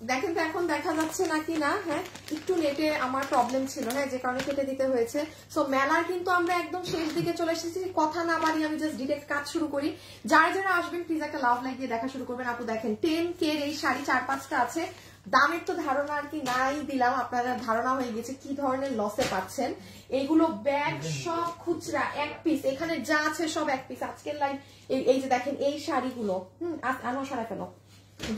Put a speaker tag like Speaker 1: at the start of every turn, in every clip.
Speaker 1: দেখেন তো এখন দেখা যাচ্ছে নাকি না? হ্যাঁ, একটু নেটে আমার প্রবলেম ছিল, হ্যাঁ, যে কারণে কেটে দিতে হয়েছে। সো মেলার কিন্তু আমরা একদম শেষ দিকে চলে এসেছি। কথা না বাড়ি আমি জাস্ট ডিরেক্ট কাজ শুরু করি। যারা যারা আসবেন প্লিজ একটা লাভ লাইক দিয়ে দেখা শুরু করবেন। আপু দেখেন 10K এই শাড়ি 4-5টা আছে। দামের তো ধারণা আর কি নাই দিলাম, আপনারা ধারণা হয়ে গেছে কি ধরনের লসে পাচ্ছেন। এইগুলো ব্যাগ সব খুচরা, এক পিস, এখানে যা আছে সব এক পিস। আজকের লাইন এই যে দেখেন এই শাড়িগুলো, আনো সারা ফেলো।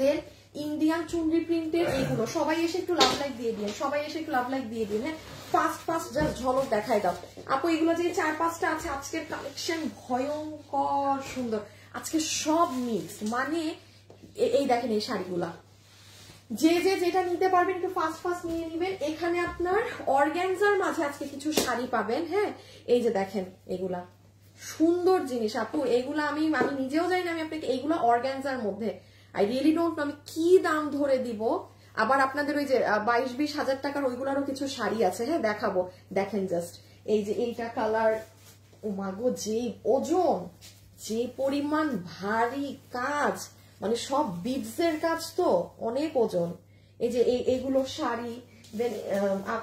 Speaker 1: দেন ইন্ডিয়ান চুনরি প্রিন্টের এইগুলো, সবাই এসে একটু লাভ লাইক দিয়ে দিন, সবাই এসে একটু লাভ লাইক দিয়ে দিন। হ্যাঁ, ফার্স্ট জাস্ট ঝলক দেখায় দাও আপু। এগুলো যে 4-5টা আছে, আজকের কালেকশন ভয়ঙ্কর সুন্দর। আজকে সব মিক্স, মানে এই দেখেন এই শাড়িগুলা, যে যেটা নিতে পারবেন একটু ফাস্ট নিয়ে নিবেন। এখানে আপনার অর্গানজার মাঝে আজকে কিছু শাড়ি পাবেন। হ্যাঁ, এই যে দেখেন এগুলা সুন্দর জিনিস আপু, এগুলা আমি নিজেও জানি না, আমি আপনাকে এইগুলা অর্গানজার মধ্যে আই রিয়েলি ডোন্ট নো আমি কি দাম ধরে দিব। আবার আপনাদের ওই যে 22-20 হাজার টাকার ওইগুলারও কিছু শাড়ি আছে, হ্যাঁ দেখাবো। দেখেন জাস্ট এই যে এইটা কালার, ও মাগো যে ওজন, যে পরিমাণ ভারী কাজ, মানে সব বিডসের কাজ, তো অনেক ওজন। এই যে এইগুলো শাড়ি। দেন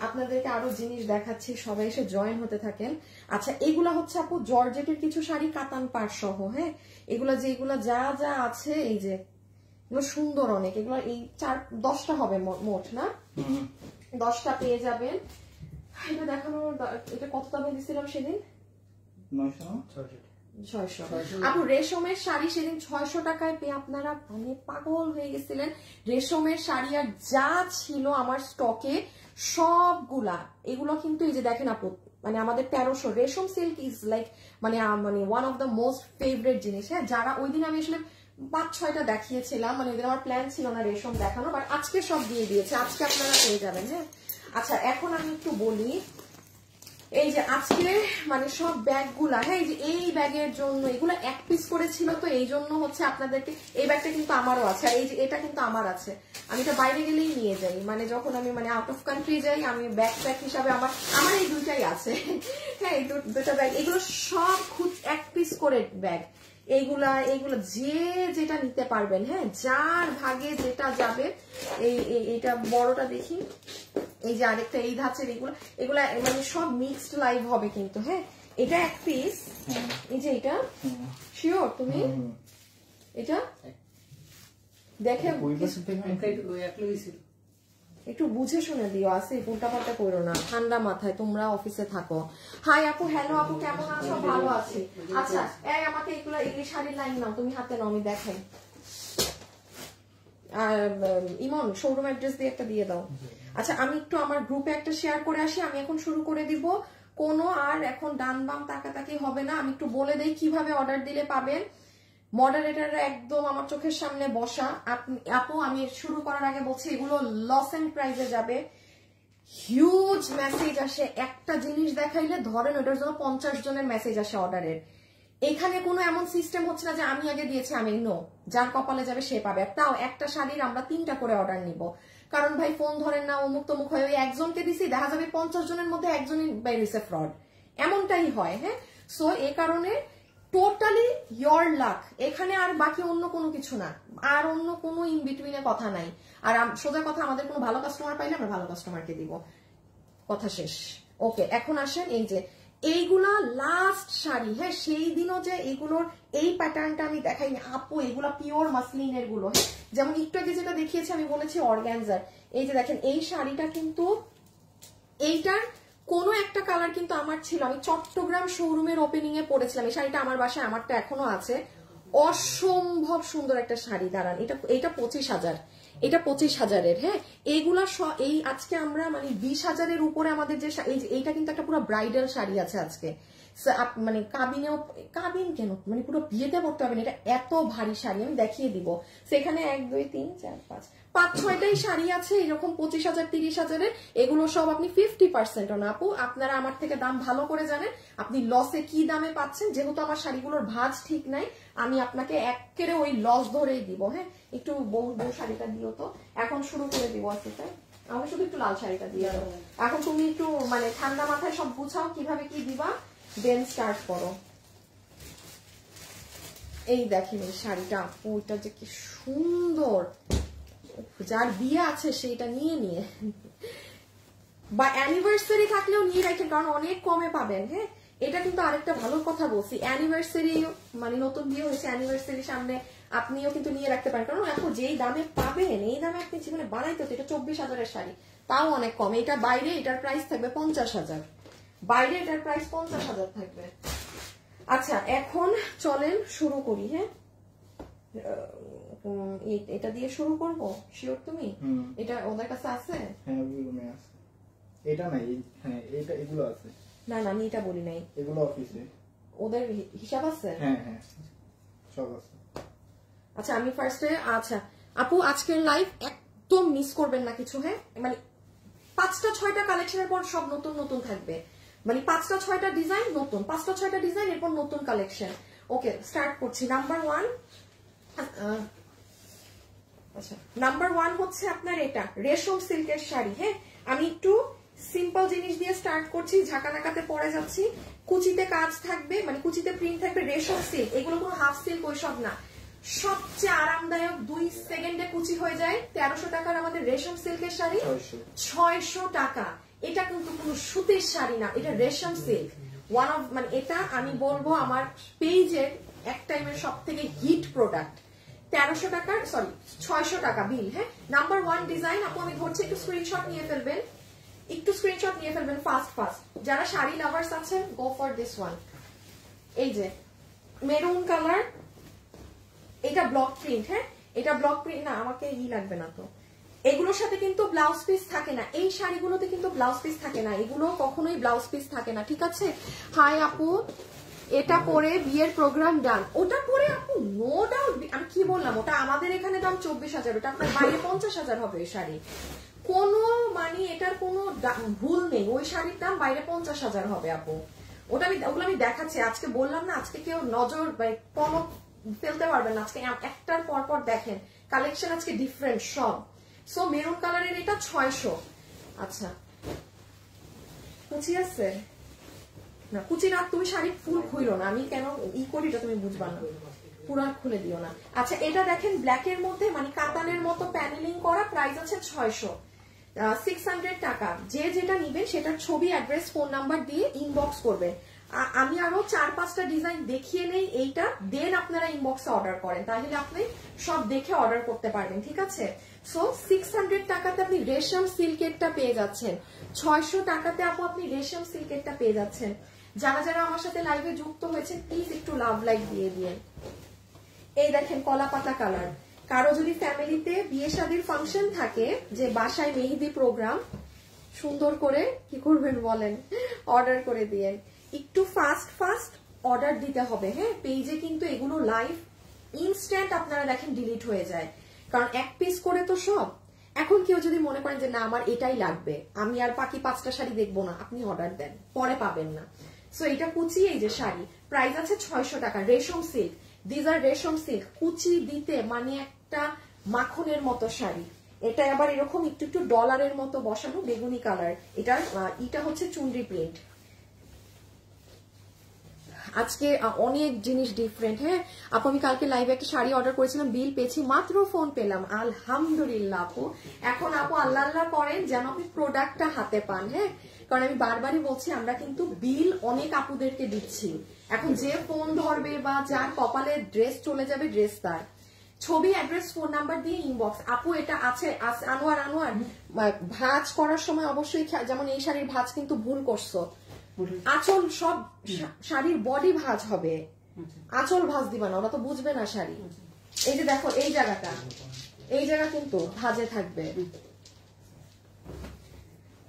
Speaker 1: আপনাদেরকে আরো জিনিস দেখাচ্ছি, সবাই এসে জয়েন হতে থাকেন। আচ্ছা, এগুলা হচ্ছে আপু জর্জেটের কিছু শাড়ি, কাতান পাড় সহ। হ্যাঁ, এগুলা যেগুলা যা যা আছে, এই যে এগুলো সুন্দর অনেক। এগুলো এই 4-10টা হবে মোট, না 10টা পেয়ে যাবেন। এটা দেখানোর, এটা কত দামে দিছিলাম সেদিন? 600। আপু রেশমের শাড়ি সেদিন 600 টাকায় পেয়ে আপনারা মানে পাগল হয়ে গেছিলেন। রেশমের শাড়ি আর যা ছিল আমার স্টকে সবগুলা, এগুলো কিন্তু এই যে দেখেন আপু, মানে আমাদের 1300 রেশম সিল্ক ইজ লাইক মানে one of the most favourite জিনিস। হ্যাঁ, যারা ওই দিন আমি আসলে 5-6টা দেখিয়েছিলাম, মানে ওই দিন আমার প্ল্যান ছিল না রেশম দেখানো, বাট আজকে সব দিয়ে দিয়েছে, আজকে আপনারা পেয়ে যাবেন। হ্যাঁ, আচ্ছা এখন আমি একটু বলি, এই যে আজকে মানে সব ব্যাগগুলা, হ্যাঁ এই যে এই ব্যাগের জন্য এগুলো এক পিস করেছিল, তো এই জন্য হচ্ছে আপনাদেরকে, এই ব্যাগটা কিন্তু আমারও আছে, আর এই যে এটা কিন্তু আমার আছে, আমি এটা বাইরে গেলেই নিয়ে যাই, মানে যখন আমি মানে আউট অফ কান্ট্রি যাই, আমি ব্যাগ হিসাবে আমার এই দুইটাই আছে। হ্যাঁ, এই দুটা ব্যাগ, এগুলো সব খুব এক পিস করে ব্যাগ। এইগুলা যে যেটা নিতে পারবেন, হ্যাঁ যার ভাগে যেটা যাবে। এইটা বড়টা দেখি, এই যে আরেকটা এই ধাঁচের, এগুলা মানে সব মিক্সড লাইভ হবে কিন্তু। হ্যাঁ, এটা এক পিস, এই যে এটা শিওর তুমি এটা দেখে একটু বুঝে শুনে দিও, আসে উল্টা পাল্টা করো না, ঠান্ডা মাথায় তোমরা অফিসে থাকো। হাই আপু, হ্যালো আপু, কেমন আছো? ভালো আছি। আচ্ছা, এই আমাকে এগুলো এই শাড়ির লাইন নাও, তুমি হাতে নাও, আমি দেখাই। আর ইমন শোরুম অ্যাড্রেস দিয়ে একটা দিয়ে দাও। আচ্ছা, আমি একটু আমার গ্রুপে একটা শেয়ার করে আসি, আমি এখন শুরু করে দিব। কোনো আর এখন ডান বাম তাকাতাকি হবে না, আমি একটু বলে দেই কিভাবে অর্ডার দিলে পাবেন। মডারেটররা একদম আমার চোখের সামনে বসা। আপু আমি শুরু করার আগে বলছি, এগুলো লস এন্ড প্রাইজে যাবে। হিউজ মেসেজ আসে, একটা জিনিস দেখাইলে ধরেন ওটার জন্য 50 জনের মেসেজ আসে অর্ডারের। এখানে কোনো এমন সিস্টেম হচ্ছে না যে আমি আগে দিয়েছি আমি, নো, যার কপালে যাবে সে পাবে। তাও একটা শাড়ির আমরা 3টা করে অর্ডার নিব, কারণ ভাই ফোন ধরেন না, অমুক তমুক হয়ে, ওই একজনকে দিছি, দেখা যাবে 50 জনের মধ্যে একজনই বেরিয়েছে ফ্রড, এমনটাই হয়। হ্যাঁ, সো এ কারণে টোটালি ইয়োর লাক, এখানে আর বাকি অন্য কোনো কিছু না, আর অন্য কোনো ইন বিটুইনে কথা নাই। আর সোজা কথা, আমাদের কোনো ভালো কাস্টমার পাইলে আমরা ভালো কাস্টমারকে দিব, কথা শেষ। ওকে, এখন আসেন এই যে এইগুলা লাস্ট শাড়ি। হ্যাঁ, সেই দিনও যে এইগুলোর এই প্যাটার্নটা আমি দেখাইনি আপু, এগুলা পিওর মাসলিনের গুলো। হ্যাঁ, যেমন একটু আগে যেটা দেখিয়েছি আমি বলেছি অর্গানজার। এই যে দেখেন এই শাড়িটা কিন্তু, এইটার কোনো একটা কালার কিন্তু আমার ছিল, আমি চট্টগ্রাম শোরুমের ওপেনিং এ পরেছিলাম এই শাড়িটা, আমার বাসায়, আমারটা এখনো আছে। অসম্ভব সুন্দর একটা শাড়ি। দাঁড়ান, এটা 25,000, এটা 25,000-এর। হ্যাঁ, এইগুলা এই আজকে আমরা মানে 20,000-এর উপরে আমাদের যে এইটা কিন্তু একটা পুরো ব্রাইডাল শাড়ি আছে আজকে, মানে কাবিন কেন, মানে পুরো বিয়েতে পড়তে হবে না, এটা এত ভারী শাড়ি, আমি দেখিয়ে দিব। সেখানে 1 2 3 4 5 6টাই শাড়ি আছে এরকম 25,000 30,000-এর। এগুলো সব আপনি 50% না আপু, আপনারা আমার থেকে দাম ভালো করে জানেন, আপনি লসে কি দামে পাচ্ছেন। যেহেতু আমার শাড়িগুলোর ভাঁজ ঠিক নাই, আমি আপনাকে একেবারে ওই লস ধরেই দিব। হ্যাঁ, একটু বউ শাড়িটা দিও তো, এখন শুরু করে দিব। আসতে আমাকে শুধু একটু লাল শাড়িটা দিয়ে দাও। এখন তুমি একটু মানে ঠান্ডা মাথায় সব বুঝাও কিভাবে কি দিবা, দেন স্টার্ট করো। এই দেখেন এই শাড়িটা আপু, এটা যে কি সুন্দর, যার বিয়ে আছে সেটা নিয়ে বা অ্যানিভার্সারি থাকলেও নিয়ে রাখেন, কারণ অনেক কমে পাবেন। হ্যাঁ, এটা কিন্তু আরেকটা ভালো কথা বলছি, অ্যানিভার্সারি মানে নতুন বিয়ে হয়েছে, অ্যানিভার্সারি সামনে আপনিও কিন্তু নিয়ে রাখতে পারেন, কারণ এখন যেই দামে পাবেন এই দামে আপনি জীবনে বানাইতে হতো। এটা 24,000-এর শাড়ি, তাও অনেক কম। এটা বাইরে এটার প্রাইস থাকবে 50,000, বাইরে এটার প্রাইস 50,000 থাকবে। আচ্ছা এখন চলেন শুরু করি। হ্যাঁ, এটা দিয়ে শুরু করব, শিওর তুমি? এটা ওদের কাছে আছে?
Speaker 2: হ্যাঁ ওগুলো আছে, এটা নাই। হ্যাঁ এটা এগুলো আছে।
Speaker 1: না আমি এটা বলি নাই,
Speaker 2: এগুলো অফিসে
Speaker 1: ওদের হিসাব আছে।
Speaker 2: হ্যাঁ হ্যাঁ সব আছে।
Speaker 1: আচ্ছা আমি ফার্স্টে, আচ্ছা আপু আজকের লাইভ একদম মিস করবেন না কিছু। হ্যাঁ, মানে 5টা-6টা কালেকশনের পর সব নতুন নতুন থাকবে, মানে 5টা-6টা ডিজাইন নতুন, 5টা-6টা ডিজাইন এরপর নতুন কালেকশন। ওকে স্টার্ট করছি। নাম্বার 1, আচ্ছা নাম্বার 1 হচ্ছে আপনার এটা রেশম সিল্কের শাড়ি। হ্যাঁ, আমি একটু সিম্পল জিনিস দিয়ে স্টার্ট করছি, ঝাঁকানাকাতে পরে যাচ্ছি। কুচিতে কাজ থাকবে, মানে কুচিতে প্রিন্ট থাকবে, রেশম সিল্ক, এগুলো কোনো হাফ সিল্ক ওইসব না। সবচেয়ে আরামদায়ক, 2 সেকেন্ডে কুচি হয়ে যায়। 1300 টাকার আমাদের রেশম সিল্কের শাড়ি, 600 টাকা। এটা কিন্তু কোনো সুতির শাড়ি না, এটা রেশম সিল্ক। ওয়ান অফ, মানে এটা আমি বলবো আমার পেজের এক টাইমের সব থেকে হিট প্রোডাক্ট। 1300 টাকার, সরি 600 টাকা বিল। হ্যাঁ, নাম্বার 1 ডিজাইন আপু আমি ধরছি, একটু স্ক্রিনশট নিয়ে ফেলবেন, একটু স্ক্রিনশট নিয়ে ফেলবেন ফাস্ট। যারা শাড়ি লাভার্স আছেন গো ফর দিস ওয়ান। এই যে মেরুন কালার, এটা ব্লক প্রিন্ট। হ্যাঁ, এটা ব্লক প্রিন্ট না, আমাকে লাগবে না তো। এগুলোর সাথে কিন্তু ব্লাউজ পিস থাকে না, এই শাড়িগুলোতে কিন্তু ব্লাউজ পিস থাকে না, এগুলো কখনোই ব্লাউজ পিস থাকে না, ঠিক আছে? হাই আপু, এটা পরে বিয়ের প্রোগ্রাম ডান। ওটা পরে আপু নো ডাউট, আমি কি বললাম, ওটা আমাদের এখানে দাম 24,000, ওটা আপনার বাইরে 50,000 হবে এই শাড়ি। কোনো মানে এটার কোনো ভুল নেই, ওই শাড়ির দাম বাইরে 50,000 হবে আপু। ওগুলো আমি দেখাচ্ছি, আজকে বললাম না, আজকে কেউ নজর কম ফেলতে পারবেন না, আজকে একটার পর দেখেন কালেকশন আজকে ডিফারেন্ট সব। সো মেরুন কালারের এটা 600। আচ্ছা কুচি আছে না, কুচি না, তুমি শাড়ি ফুল খুইলো না, আমি কেন করি এটা তুমি বুঝবা না, পুরা খুলে দিও না। আচ্ছা এটা দেখেন ব্ল্যাকের মধ্যে মানে কাতানের মতো প্যানেলিং করা, প্রাইস আছে 600, 600 টাকা। যে যেটা নিবেন সেটার ছবি, অ্যাড্রেস, ফোন নাম্বার দিয়ে ইনবক্স করবেন। আমি আরো 4-5টা ডিজাইন দেখিয়ে নেই, এইটা দেন আপনারা ইনবক্সে অর্ডার করেন, তাহলে আপনি সব দেখে অর্ডার করতে পারবেন, ঠিক আছে? সো 600 টাকাতে আপনি রেশম সিল্কেরটা পেয়ে যাচ্ছেন, 600 টাকাতে আপনি রেশম সিল্কেরটা পেয়ে যাচ্ছেন। যারা যারা আমার সাথে লাইভে যুক্ত হয়েছেন প্লিজ একটু লাভ লাইক দিয়ে দিয়ে। এই দেখেন কলা পাতা কালার, কারো যদি ফ্যামিলিতে বিয়ে শাদীর ফাংশন থাকে, যে বাসায় মেহেদি প্রোগ্রাম, সুন্দর করে কি করবেন বলেন, অর্ডার করে দিয়েন। একটু ফাস্ট অর্ডার দিতে হবে। হ্যাঁ, পেজে কিন্তু এগুলো লাইভ ইনস্ট্যান্ট আপনারা দেখেন ডিলিট হয়ে যায়, কারণ এক পিস করে তো সব। এখন কেউ যদি মনে করেন যে না আমার এটাই লাগবে, আমি আর বাকি 5টা শাড়ি দেখবো না, আপনি অর্ডার দেন, পরে পাবেন না। সো এটা কুচি, এই যে শাড়ি প্রাইস আছে 600 টাকা, রেশম সিল্ক, দিস আর রেশম সিল্ক। কুচি দিতে মানে একটা মাখনের মতো শাড়ি। এটা আবার এরকম একটু একটু ডলারের মতো বসানো, বেগুনি কালার। এটা হচ্ছে চুনরি প্রিন্ট। আজকে অনেক জিনিস ডিফারেন্ট। হ্যাঁ আপু, আমি কালকে লাইভে একটা শাড়ি অর্ডার করেছিলাম, বিল পেয়েছি, মাত্র ফোন পেলাম, আলহামদুলিল্লাহ আপু। এখন আপু আল্লাহ আল্লাহ করেন যেন আপনি প্রোডাক্টটা হাতে পান। হ্যাঁ, কারণ আমি বারবারই বলছি, আমরা কিন্তু বিল অনেক আপুদেরকে দিচ্ছি। এখন যে ফোন ধরবে বা যার কপালে ড্রেস চলে যাবে, ড্রেস তার। ছবি, অ্যাড্রেস, ফোন নাম্বার দিয়ে ইনবক্স। আপু এটা আছে আনোয়ার, ভাঁজ করার সময় অবশ্যই, যেমন এই শাড়ির ভাঁজ কিন্তু ভুল করছো, আঁচল সব শাড়ির বডি ভাঁজ হবে, আঁচল ভাঁজ দিবা না, ওরা তো বুঝবে না শাড়ি। এই যে দেখো এই জায়গাটা, এই জায়গা কিন্তু ভাঁজে থাকবে।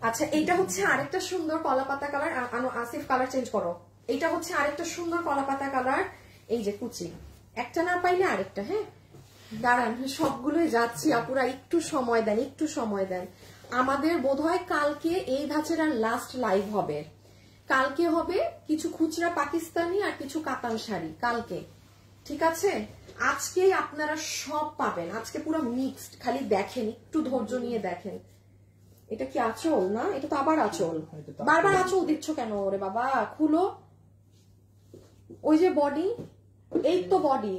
Speaker 1: আচ্ছা এটা হচ্ছে আরেকটা সুন্দর কলাপাতা কালার, আসিফ কালার চেঞ্জ করো। এটা হচ্ছে আরেকটা সুন্দর কলাপাতা কালার, এই যে কুচি, একটা না পাইলে আরেকটা। হ্যাঁ দাঁড়ান, সবগুলোই যাচ্ছি, আপুরা একটু সময় দেন, একটু সময় দেন। আমাদের বোধহয় কালকে এই ধাঁচের আর লাস্ট লাইভ হবে, কালকে হবে কিছু খুচরা পাকিস্তানি আর কিছু কাতান শাড়ি কালকে, ঠিক আছে? আজকেই আপনারা সব পাবেন, আজকে পুরো মিক্সড। খালি দেখেন, একটু ধৈর্য নিয়ে দেখেন। এটা কি আঁচল না? এটা তো আবার আঁচল, বারবার আঁচল দিচ্ছ কেন ওরে বাবা, খুলো। ওই যে বডি, এই তো বডি।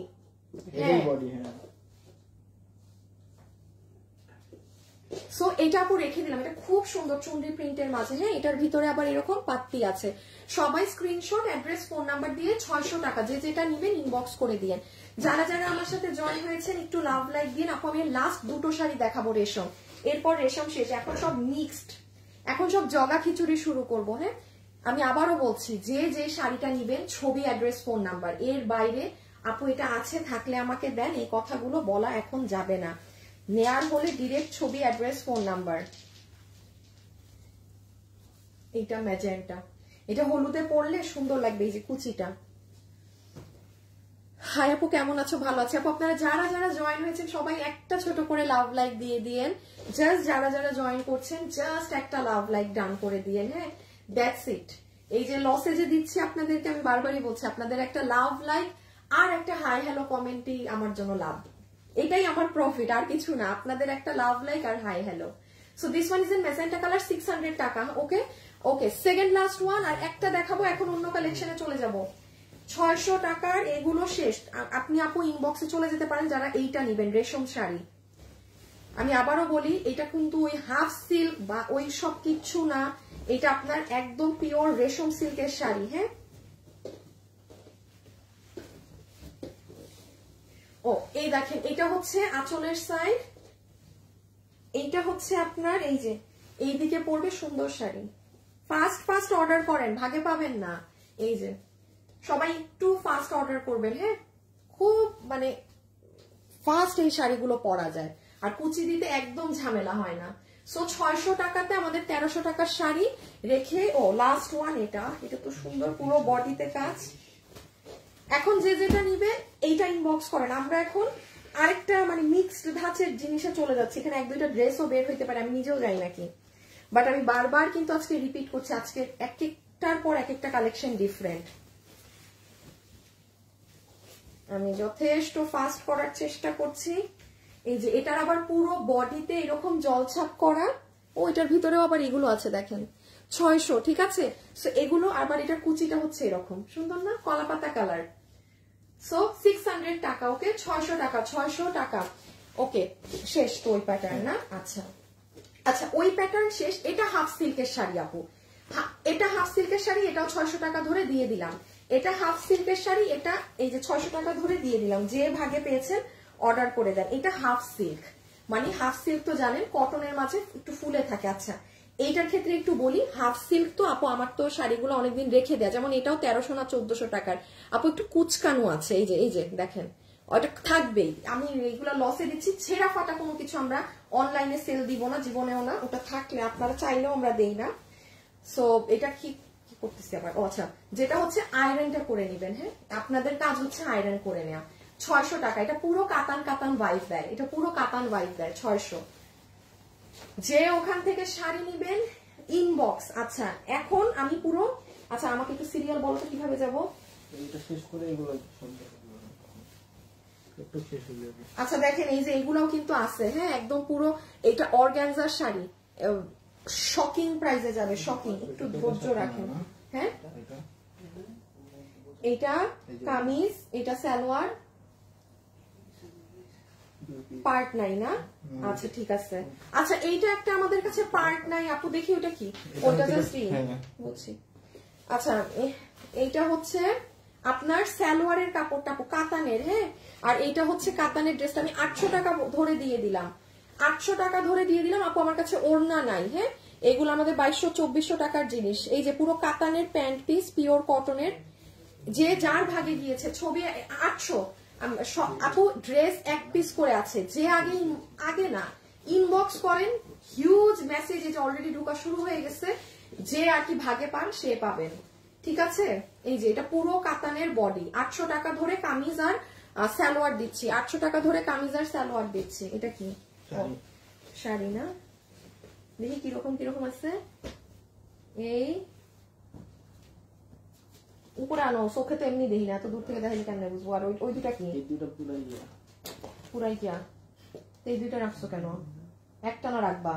Speaker 1: হ্যাঁ সো এটা আপু রেখে দিলাম, এটা খুব সুন্দর চুনরি প্রিন্টের মাঝে। হ্যাঁ, এটার ভিতরে আবার এরকম পাত্তি আছে। সবাই স্ক্রিনশট, অ্যাড্রেস, ফোন নাম্বার দিয়ে 600 টাকা যে যেটা নিবেন ইনবক্স করে দিয়েন। যারা যারা আমার সাথে জয়েন হয়েছেন একটু লাভ লাইক দিন। আপু আমি লাস্ট দুটো শাড়ি দেখাবো রেশম, এরপর রেশম শেষ। এখন সব মিক্সড, এখন সব জগা খিচুড়ি শুরু করবো। হ্যাঁ, আমি আবারও বলছি, যে যে শাড়িটা নিবেন ছবি, অ্যাড্রেস, ফোন নাম্বার, এর বাইরে আপু এটা আছে থাকলে আমাকে দেন, এই কথাগুলো বলা এখন যাবে না। নেয়ার হলে ডিরেক্ট ছবি, অ্যাড্রেস, ফোন নাম্বার। এটা ম্যাজেন্টা, এটা হলুদে পরলে সুন্দর লাগবে, এই যে কুচিটা। হাই আপু কেমন আছো? ভালো আছে আপু। আপনারা যারা যারা জয়েন হয়েছেন সবাই একটা ছোট করে লাভ লাইক দিয়ে দিয়েন। জাস্ট যারা যারা জয়েন করছেন জাস্ট একটা লাভ লাইক ডান করে দিয়েন। হ্যাঁ, দ্যাটস ইট। এই যে লসে যে দিচ্ছি আপনাদেরকে, আমি বারবারই বলছি, আপনাদের একটা লাভ লাইক আর একটা হাই হ্যালো কমেন্টই আমার জন্য লাভ। এটাই আমার প্রফিট, আর কিছু না। আপনাদের একটা লাভ লাইক আর hi hello. So this one is in magenta colour, 600 টাকা। Okay okay, second last one, আর একটা দেখাবো, এখন অন্য কালেকশনে চলে যাব। 600 টাকার এগুলো শেষ। আপনি আপু ইনবক্সে চলে যেতে পারেন যারা এইটা নিবেন, রেশম শাড়ি। আমি আবারও বলি, এটা কিন্তু ওই হাফ সিল্ক বা ওই সব কিচ্ছু না, এটা আপনার একদম পিওর রেশম সিল্কের শাড়ি। হ্যাঁ, ও এই দেখেন, এটা হচ্ছে আঁচলের সাইড, এইটা হচ্ছে আপনার এই যে এইদিকে পড়বে সুন্দর শাড়ি। ফাস্ট ফাস্ট অর্ডার করেন, ভাগে পাবেন না। এই যে সবাই একটু ফাস্ট অর্ডার করবেন। হ্যাঁ, খুব মানে ফাস্ট এই শাড়িগুলো পরা যায়, আর কুচি দিতে একদম ঝামেলা হয় না। সো 600 টাকাতে আমাদের 1300 টাকার শাড়ি রেখে, ও লাস্ট ওয়ান, এটা এটা তো সুন্দর, পুরো বডিতে কাজ। এখন যে যেটা নিবে এইটা ইনবক্স করেন। আমরা এখন আরেকটা মানে মিক্সড ধাঁচের জিনিসে চলে যাচ্ছি। এখানে এক দুইটা ড্রেসও বের হইতে পারে, আমি নিজেও জানি নাকি, বাট আমি বারবার কিন্তু আজকে রিপিট করছি, আজকে এক একটার পর এক একটা কালেকশন ডিফারেন্ট। আমি যথেষ্ট ফাস্ট করার চেষ্টা করছি। এই যে এটার আবার পুরো বডিতে এরকম জলছাপ করা, ও এটার ভিতরেও আবার এগুলো আছে দেখেন, 600। ঠিক আছে, সো এগুলো আবার, এটার কুচিটা হচ্ছে এরকম সুন্দর না, কলাপাতা কালার। সো 600 টাকা। ওকে, 600 টাকা, 600 টাকা। ওকে, শেষ তো ওই প্যাটার্ন না? আচ্ছা আচ্ছা, ওই প্যাটার্ন শেষ। এটা হাফ সিল্কের শাড়ি আপু, এটা হাফ সিল্কের শাড়ি, এটাও 600 টাকা ধরে দিয়ে দিলাম। এটা হাফ সিল্কের শাড়ি, এটা এই যে 600 টাকা ধরে দিয়ে দিলাম। যে ভাগে পেয়েছেন অর্ডার করে দেন। এটা হাফ সিল্ক, মানে হাফ সিল্ক তো জানেন কটনের মাঝে একটু ফুলে থাকে। আচ্ছা, এইটার ক্ষেত্রে একটু বলি, হাফ সিল্ক তো আপু আমার তো শাড়িগুলো অনেকদিন রেখে দেয়, যেমন এটাও 1300 না 1400 টাকার। আপু একটু কুচকানো আছে, এই যে দেখেন, ওটা থাকবেই। আমি এইগুলো লসে দিচ্ছি, ছেঁড়া ফাটা কোনো কিছু আমরা অনলাইনে সেল দিব না, জীবনেও না। ওটা থাকলে আপনারা চাইলেও আমরা দেই না। সো এটা কি করতেছি আবার, ও আচ্ছা, যেটা হচ্ছে আয়রনটা করে নেবেন। হ্যাঁ, আপনাদের কাজ হচ্ছে আয়রন করে নেওয়া। 600 টাকা, এটা পুরো কাতান কাতান ওয়াইফ দেয়, এটা পুরো কাতান ওয়াইফ দেয় 600। যে ওখান থেকে শাড়ি নিবেন ইনবক্স। আচ্ছা, এখন আমি পুরো, আচ্ছা আমাকে একটু সিরিয়াল বলো তো কিভাবে যাবো। আচ্ছা দেখেন, এই যে এগুলাও কিন্তু আছে। হ্যাঁ, একদম পুরো এটা অর্গানজার শাড়ি, শকিং প্রাইসে যাবে, শকিং। একটু ধৈর্য রাখেন। হ্যাঁ, এটা কামিজ, এটা সালোয়ার, পার্ট নাই না? আচ্ছা ঠিক আছে। আচ্ছা, এইটা একটা আমাদের কাছে পার্ট নাই আপু, দেখি ওটা কি, ওটা জাস্ট বলছি। আচ্ছা, এইটা হচ্ছে আপনার সালোয়ারের কাপড়টা আপু কাতানের। হ্যাঁ, আর এইটা হচ্ছে কাতানের ড্রেসটা আমি 800 টাকা ধরে দিয়ে দিলাম। 800 টাকা ধরে দিয়ে দিলাম আপু, আমার কাছে ওড়না নাই। হ্যাঁ, এগুলো আমাদের 2200-2400 টাকার জিনিস। এই যে পুরো কাতানের প্যান্ট পিস, পিওর কটনের, যে যার ভাগে গিয়েছে ছবি 800 আপু। ড্রেস এক পিস করে আছে, যে আগে না ইনবক্স করেন, হিউজ মেসেজ এই যে অলরেডি ঢোকা শুরু হয়ে গেছে। যে আর কি ভাগে পান সে পাবেন। ঠিক আছে, এই যে এটা পুরো কাতানের বডি, 800 টাকা ধরে কামিজ আর সালোয়ার দিচ্ছি, 800 টাকা ধরে কামিজ আর সালোয়ার দিচ্ছি। এটা কি শাড়ি না? দেখি কিরকম কিরকম আছে। এই উপরে আনো, চোখে তো এমনি দেখি না, এত দূর থেকে দেখালি কেন বুঝবো। আর ওই দুটা কি? পুরাই কিয়া? এই দুইটা রাখছো কেন? একটা না রাখবা?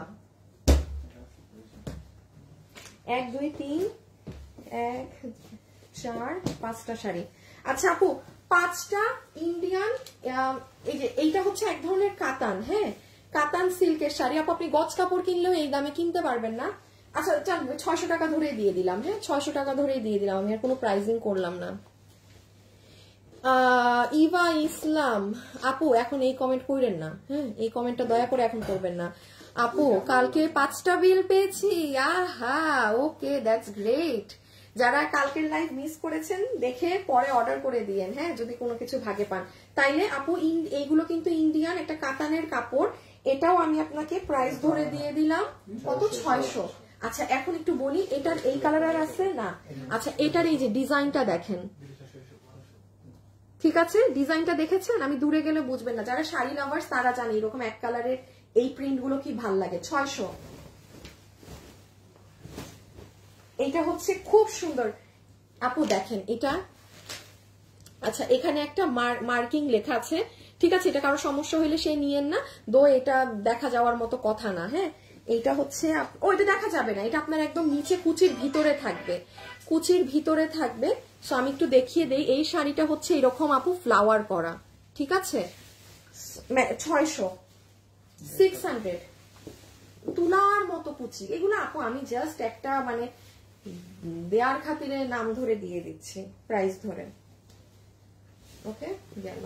Speaker 1: 1 2 3 1 4 5টা শাড়ি। আচ্ছা আপু, 5টা ইন্ডিয়ান, এই যে এইটা হচ্ছে এক ধরনের কাতান। হ্যাঁ, কাতান সিল্কের শাড়ি। আপনি গজ কাপড় কিনলেও এই দামে কিনতে পারবেন না। আচ্ছা 600 টাকা ধরেই দিয়ে দিলাম, হ্যাঁ 600 টাকা ধরেই দিয়ে দিলাম, আমি আর কোনো প্রাইজিং করলাম না। ইভা ইসলাম আপু এখন এই কমেন্ট করেন না, হ্যাঁ এই কমেন্টটা দয়া করে এখন করবেন না। আপু কালকে 5টা বিল পেয়েছি, আহা ওকে দ্যাটস গ্রেট। যারা কালকের লাইভ মিস করেছেন দেখে পরে অর্ডার করে দিয়েন, হ্যাঁ যদি কোনো কিছু ভাগে পান। তাইলে আপু এইগুলো কিন্তু ইন্ডিয়ান একটা কাতানের কাপড়, এটাও আমি আপনাকে প্রাইস ধরে দিয়ে দিলাম কত, 600। আচ্ছা এখন একটু বলি, এটার এই কালার আছে না, আচ্ছা এটার এই যে ডিজাইনটা দেখেন, ঠিক আছে ডিজাইনটা দেখেছেন, আমি দূরে গেলে বুঝবেন না, যারা শাড়ি লাভার্স তারা জানে এরকম এক কালারের এই প্রিন্ট গুলো কি ভাল লাগে। 600। এটা হচ্ছে খুব সুন্দর আপু দেখেন এটা, আচ্ছা এখানে একটা মার্কিং লেখা আছে, ঠিক আছে এটা কারো সমস্যা হইলে সে নিয়েন না, দো এটা দেখা যাওয়ার মতো কথা না, হ্যাঁ এটা হচ্ছে ওইটা দেখা যাবে না, এটা আপনার একদম নিচে কুচির ভিতরে থাকবে, কুচির ভিতরে থাকবে। সো আমি একটু দেখিয়ে দেই, এই শাড়িটা হচ্ছে এরকম আপু ফ্লাওয়ার করা, ঠিক আছে 600, 600 তুলার মতো কুচি এগুলো আপু, আমি জাস্ট একটা মানে দেয়ার খাতিরে নাম ধরে দিয়ে দিচ্ছি প্রাইস ধরে। ওকে গেল।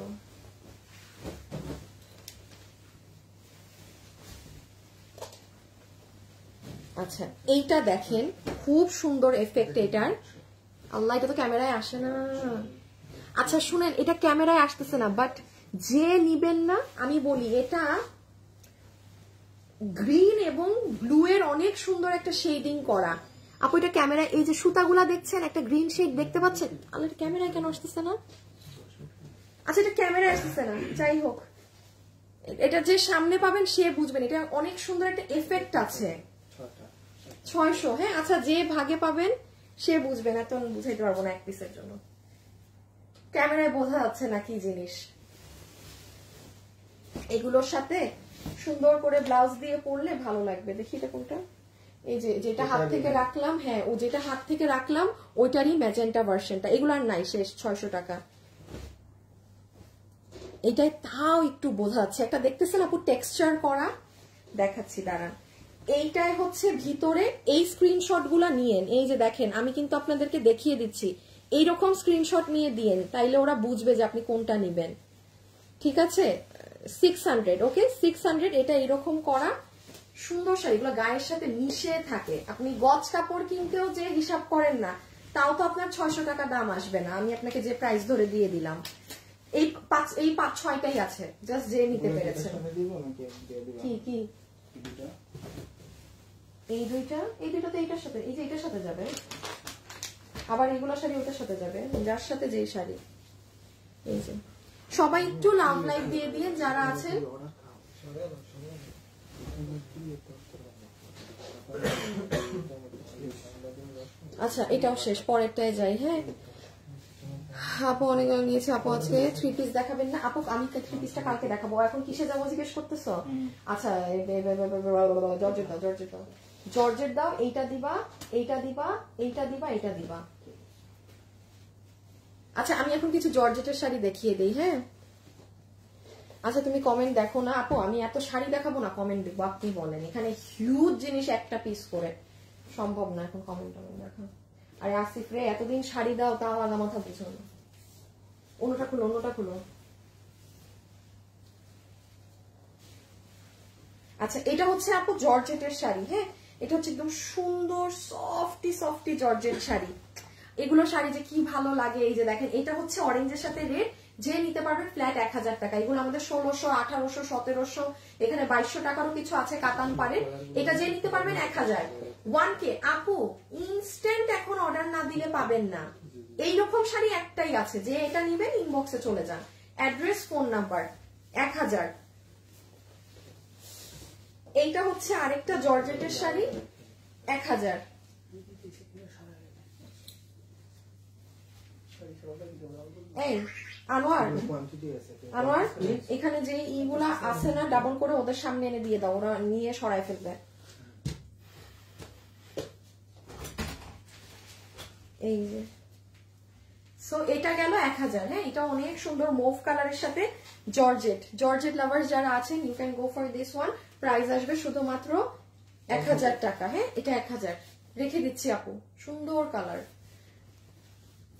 Speaker 1: আচ্ছা এইটা দেখেন খুব সুন্দর এফেক্ট এটার, আল্লাহ এটা তো ক্যামেরায় আসে না। আচ্ছা শুনেন এটা ক্যামেরায় আসতেছে না, বাট যে নিবেন না আমি বলি এটা গ্রিন এবং ব্লু এর অনেক সুন্দর একটা শেডিং করা। আপু এটা ক্যামেরায় এই যে সুতাগুলা দেখছেন একটা গ্রিন শেড দেখতে পাচ্ছেন, আল্লাহ এটা ক্যামেরায় কেন আসতেছে না? আচ্ছা এটা ক্যামেরায় আসতেছে না, যাই হোক এটা যে সামনে পাবেন সে বুঝবেন, এটা অনেক সুন্দর একটা এফেক্ট আছে। 600, হ্যাঁ আচ্ছা যে ভাগে পাবেন সে বুঝবেন, এত বুঝাইতে পারবো না এক পিসের জন্য, ক্যামেরায় বোঝা যাচ্ছে না কি জিনিস। এগুলোর সাথে সুন্দর করে ব্লাউজ দিয়ে পরলে ভালো লাগবে। দেখি এটা কোনটা, এই যে যেটা হাত থেকে রাখলাম, হ্যাঁ ও যেটা হাত থেকে রাখলাম ওইটারই ম্যাজেন্টা ভার্সনটা, এগুলো আর নাই শেষ, 600 টাকা। এটাই তাও একটু বোঝা যাচ্ছে, একটা দেখতেছেন আপু টেক্সচার করা, দেখাচ্ছি দাঁড়ান। এইটাই হচ্ছে ভিতরে, এই স্ক্রিনশট গুলা নিয়েন, এই যে দেখেন আমি কিন্তু আপনাদেরকে দেখিয়ে দিচ্ছি, এইরকম স্ক্রিনশট নিয়ে দিয়েন, তাইলে ওরা বুঝবে যে আপনি কোনটা নিবেন, ঠিক আছে 600, ওকে 600। এটা এরকম করা সুন্দর শাড়িগুলো গায়ের সাথে মিশে থাকে, আপনি গজ কাপড় কিনতেও যে হিসাব করেন না তাও তো আপনার 600 টাকা দাম আসবে না, আমি আপনাকে যে প্রাইস ধরে দিয়ে দিলাম। এই 5-6টাই আছে, জাস্ট যে নিতে পেরেছেন। কি কি এই দুইটা তো এইটার সাথে, এই যে এইটার সাথে যাবে, আবার এইগুলো শাড়ি ওটার সাথে যাবে, যার সাথে যেই শাড়ি। এই যে সবাই একটু লাভ লাইক দিয়ে দিয়ে যারা আছেন, আচ্ছা এটাও শেষ, পরেরটায় যাই। হ্যাঁ আপু অনেক নিয়েছে, আপু আজকে 3 পিস দেখাবেন না? আপু আমি 3 পিসটা কালকে দেখাবো, এখন কিসে যাবো জিজ্ঞেস করতেছো? আচ্ছা জর্জেট দাও, জর্জেট দাও, এইটা দিবা, এইটা দিবা, এইটা দিবা, এইটা দিবা। আচ্ছা আমি এখন কিছু জর্জেটের শাড়ি দেখিয়ে দেই, হ্যাঁ আচ্ছা তুমি কমেন্ট দেখো না আপু, আমি এত শাড়ি দেখাবো না, কমেন্ট দেখবো, আপনি বলেন। এখানে হিউজ জিনিস একটা পিস করে সম্ভব না এখন কমেন্ট দেখা। আরে আসিফ রে এতদিন শাড়ি দাও তাও আগা মাথা বুঝো না। অন্যটা খুলো, অন্যটা খুলো। আচ্ছা এটা হচ্ছে আপু জর্জেটের শাড়ি, হ্যাঁ এটা হচ্ছে একদম সুন্দর সফটি জর্জেট শাড়ি। এগুলো শাড়ি যে কি ভালো লাগে, এই যে দেখেন এটা হচ্ছে অরেঞ্জের সাথে রেড, যে নিতে পারবেন ফ্ল্যাট 1000 টাকা। এগুলো আমাদের 1600, 1800, 1700, এখানে 2200 টাকারও কিছু আছে কাতান পাড়ের। এটা যে নিতে পারবেন 1000, 1K। আপু ইনস্ট্যান্ট এখন অর্ডার না দিলে পাবেন না, এইরকম শাড়ি একটাই আছে, যে এটা নিবেন ইনবক্সে চলে যান, অ্যাড্রেস ফোন নাম্বার 1000। এইটা হচ্ছে আরেকটা জর্জেটের শাড়ি 1000। এই আনোয়ার এখানে যে ইগুলা আছে না ডাবল করে ওদের সামনে এনে দিয়ে দাও, ওরা নিয়ে সরাই ফেলবে। এই যে সো এটা গেল 1000। হ্যাঁ, এটা অনেক সুন্দর মুভ কালারের সাথে জর্জেট লাভার্স যারা আছেন you can go for this one. Price আসবে শুধুমাত্র 1000 টাকা। হ্যাঁ, এটা 1000 রেখে দিচ্ছি আপু, সুন্দর কালার।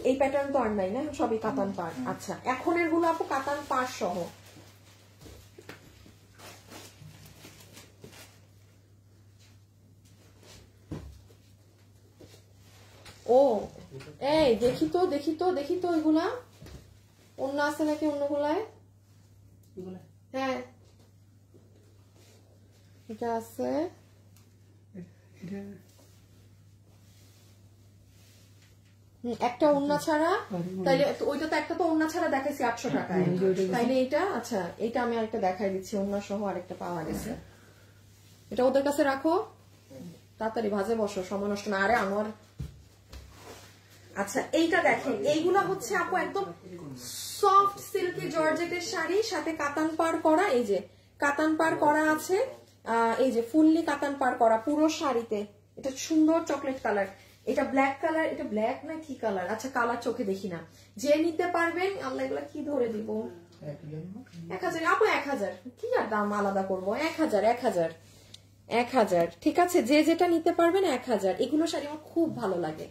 Speaker 1: এই প্যাটার্ন তো আর নাই না, সবই কাতান পাড়। আচ্ছা, এখন এগুলো আপু কাতান পাড় সহ। ও এই দেখি তো এগুলা অন্য আছে নাকি অন্যগুলায়? হ্যাঁ, এটা আছে। একটা ওন্না ছাড়া, তাইলে ওইটা তো একটা তো ওন্না ছাড়া দেখাইছি 800 টাকায়, তাইলে এটা আচ্ছা এটা আমি আরেকটা দেখাই দিচ্ছি, ওন্না সহ আরেকটা পাওয়া গেছে। এটা ওদের কাছে রাখো, তাড়াতাড়ি ভাজে বসো, সময় নষ্ট না। আরে আমার আচ্ছা এইটা দেখেন, এইগুলা হচ্ছে আপু একদম সফট সিল্কি জর্জেটের শাড়ি, সাথে কাতান পাড় করা। এই যে কাতান পাড় করা আছে, এই যে ফুললি কাতান পাড় করা পুরো শাড়িতে। এটা সুন্দর চকলেট কালার, এটা ব্ল্যাক কালার। এটা ব্ল্যাক না কি কালার? আচ্ছা কালার চোখে দেখি না। যে নিতে পারবেন, আল্লাহ এগুলা কি ধরে দিব, 1000 আপু, 1000 কি আর দাম আলাদা করবো, 1000 ঠিক আছে। যে যেটা নিতে পারবেন 1000। এগুলো শাড়ি আমার খুব ভালো লাগে,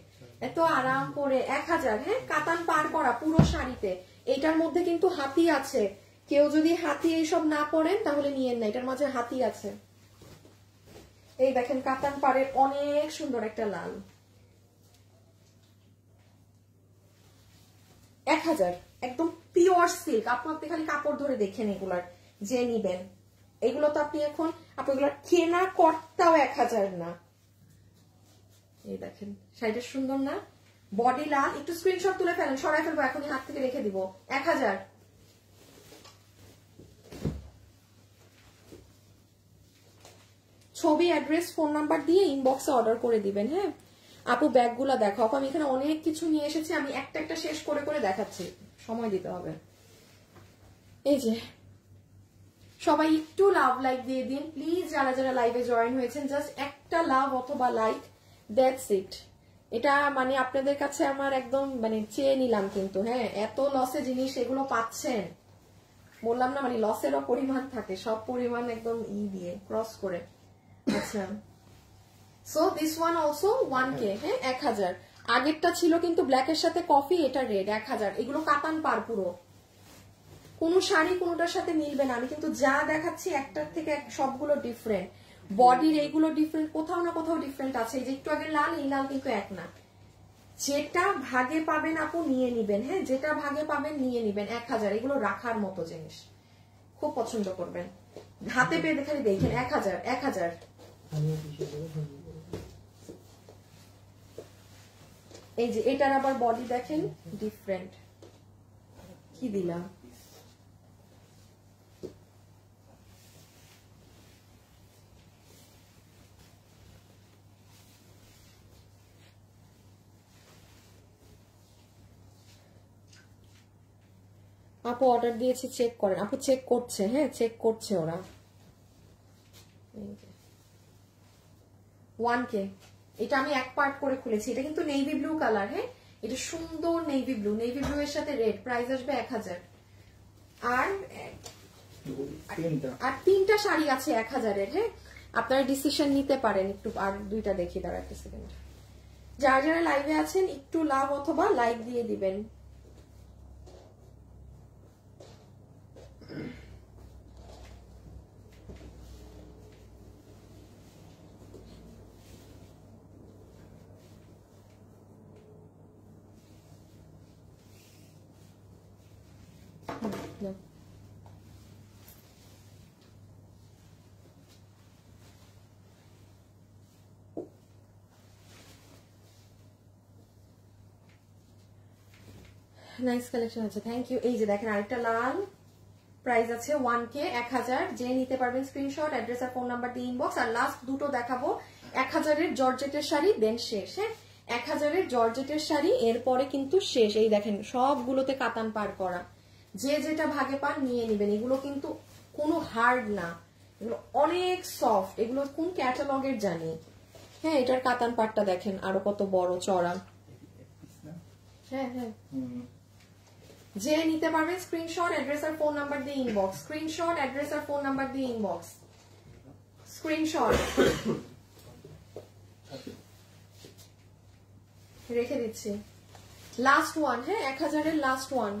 Speaker 1: এত আরাম করে। 1000। হ্যাঁ, কাতান পাড় করা পুরো শাড়িতে। এটার মধ্যে কিন্তু হাতি আছে, কেউ যদি হাতি এইসব না পরেন তাহলে নিয়েন না, এটার মাঝে হাতি আছে। এই দেখেন কাতান পাড়ের অনেক সুন্দর একটা লাল। 1000 একদম পিওর সিল্ক। আপনি খালি কাপড় ধরে দেখেন এগুলার, যে নিবেন। এগুলো তো আপনি এখন এগুলার কেনা কর্তাও 1000 না। এই দেখেন শাড়িটা সুন্দর না, বডি লাল। একটু স্ক্রিনশট তুলে ফেলেন, সরাই ফেলবো এখনই, হাত থেকে রেখে দিব। 1000। ছবি, অ্যাড্রেস, ফোন নাম্বার দিয়ে ইনবক্সে অর্ডার করে দিবেন। হ্যাঁ আপু, ব্যাগগুলা দেখো আপু, আমি এখানে অনেক কিছু নিয়ে এসেছি, আমি একটা একটা শেষ করে করে দেখাচ্ছি, সময় দিতে হবে। এই যে সবাই একটু লাভ লাইক দিয়ে দিন প্লিজ, যারা যারা লাইভে জয়েন হয়েছেন, জাস্ট একটা লাভ অথবা লাইক, দ্যাটস ইট। এটা মানে আপনাদের কাছে আমার একদম মানে চেয়ে নিলাম কিন্তু। হ্যাঁ, এত লসে জিনিস এগুলো পাচ্ছেন, বললাম না মানে লসেরও পরিমাণ থাকে, সব পরিমাণ একদম দিয়ে ক্রস করে। আচ্ছা, so this one also 1K। হ্যাঁ, 1000। আগেরটা ছিল কিন্তু ব্ল্যাকের সাথে কফি, এটা রেড। 1000। এগুলো কাতান পার পুরো, কোনো শাড়ি কোনোটার সাথে মিলবে না। আমি কিন্তু যা দেখাচ্ছি একটার থেকে সবগুলো ডিফারেন্ট, বডির এইগুলো ডিফারেন্ট, কোথাও না কোথাও ডিফারেন্ট আছে। এই যে একটু আগে লাল, এই লাল কিন্তু এক না। যেটা ভাগে পাবেন আপু নিয়ে নিবেন। হ্যাঁ, যেটা ভাগে পাবেন নিয়ে নিবেন। 1000। এগুলো রাখার মতো জিনিস, খুব পছন্দ করবেন। হাতে পেয়ে খালি দেখেন 1000। 1000। এই যে এটার আবার বডি দেখেন ডিফারেন্ট, কি দিলাম। আপু অর্ডার দিয়েছি, চেক করেন। আপু চেক করছে, হ্যাঁ চেক করছে ওরা। 1K। এটা আমি এক পার্ট করে খুলেছি, এটা কিন্তু নেভি ব্লু কালার। হ্যাঁ, এটা সুন্দর নেভি ব্লু, নেভি ব্লু এর সাথে রেড। প্রাইস আসবে 1000। আর 3টা শাড়ি আছে 1000 এর। হ্যাঁ, আপনারা ডিসিশন নিতে পারেন। একটু আর 2টা দেখি, দাঁড়া একটা সেকেন্ড। যারা যারা লাইভে আছেন একটু লাভ অথবা লাইক দিয়ে দিবেন। নাইস কালেকশন আছে, থ্যাংক ইউ। এই যে দেখেন আরেকটা লাল, প্রাইস আছে 1K। 1000। যে নিতে পারবেন স্ক্রিনশট, অ্যাড্রেস আর ফোন নাম্বার দিয়ে ইনবক্স। আর লাস্ট দুটো দেখাবো 1000 এর জর্জেটের শাড়ি, দেন শেষ। হ্যাঁ, 1000 এর জর্জেটের শাড়ি, এরপরে কিন্তু শেষ। এই দেখেন সবগুলোতে কাতান পার করা, যে যেটা ভাগে পান নিয়ে নেবেন। এগুলো কিন্তু কোনো হার্ড না, এগুলো অনেক সফট। এগুলো কোন ক্যাটালগের জানি। হ্যাঁ, এটার কাতান পাটটা দেখেন আরো কত বড় চড়া। হ্যাঁ হ্যাঁ, যে নিতে পারবেন স্ক্রিনশট, অ্যাড্রেস আর ফোন নাম্বার দিয়ে ইনবক্স, স্ক্রিনশট, অ্যাড্রেস আর ফোন নাম্বার দিয়ে ইনবক্স, স্ক্রিনশট রেখে দিচ্ছি। লাস্ট ওয়ান, হ্যাঁ 1000-এর লাস্ট ওয়ান।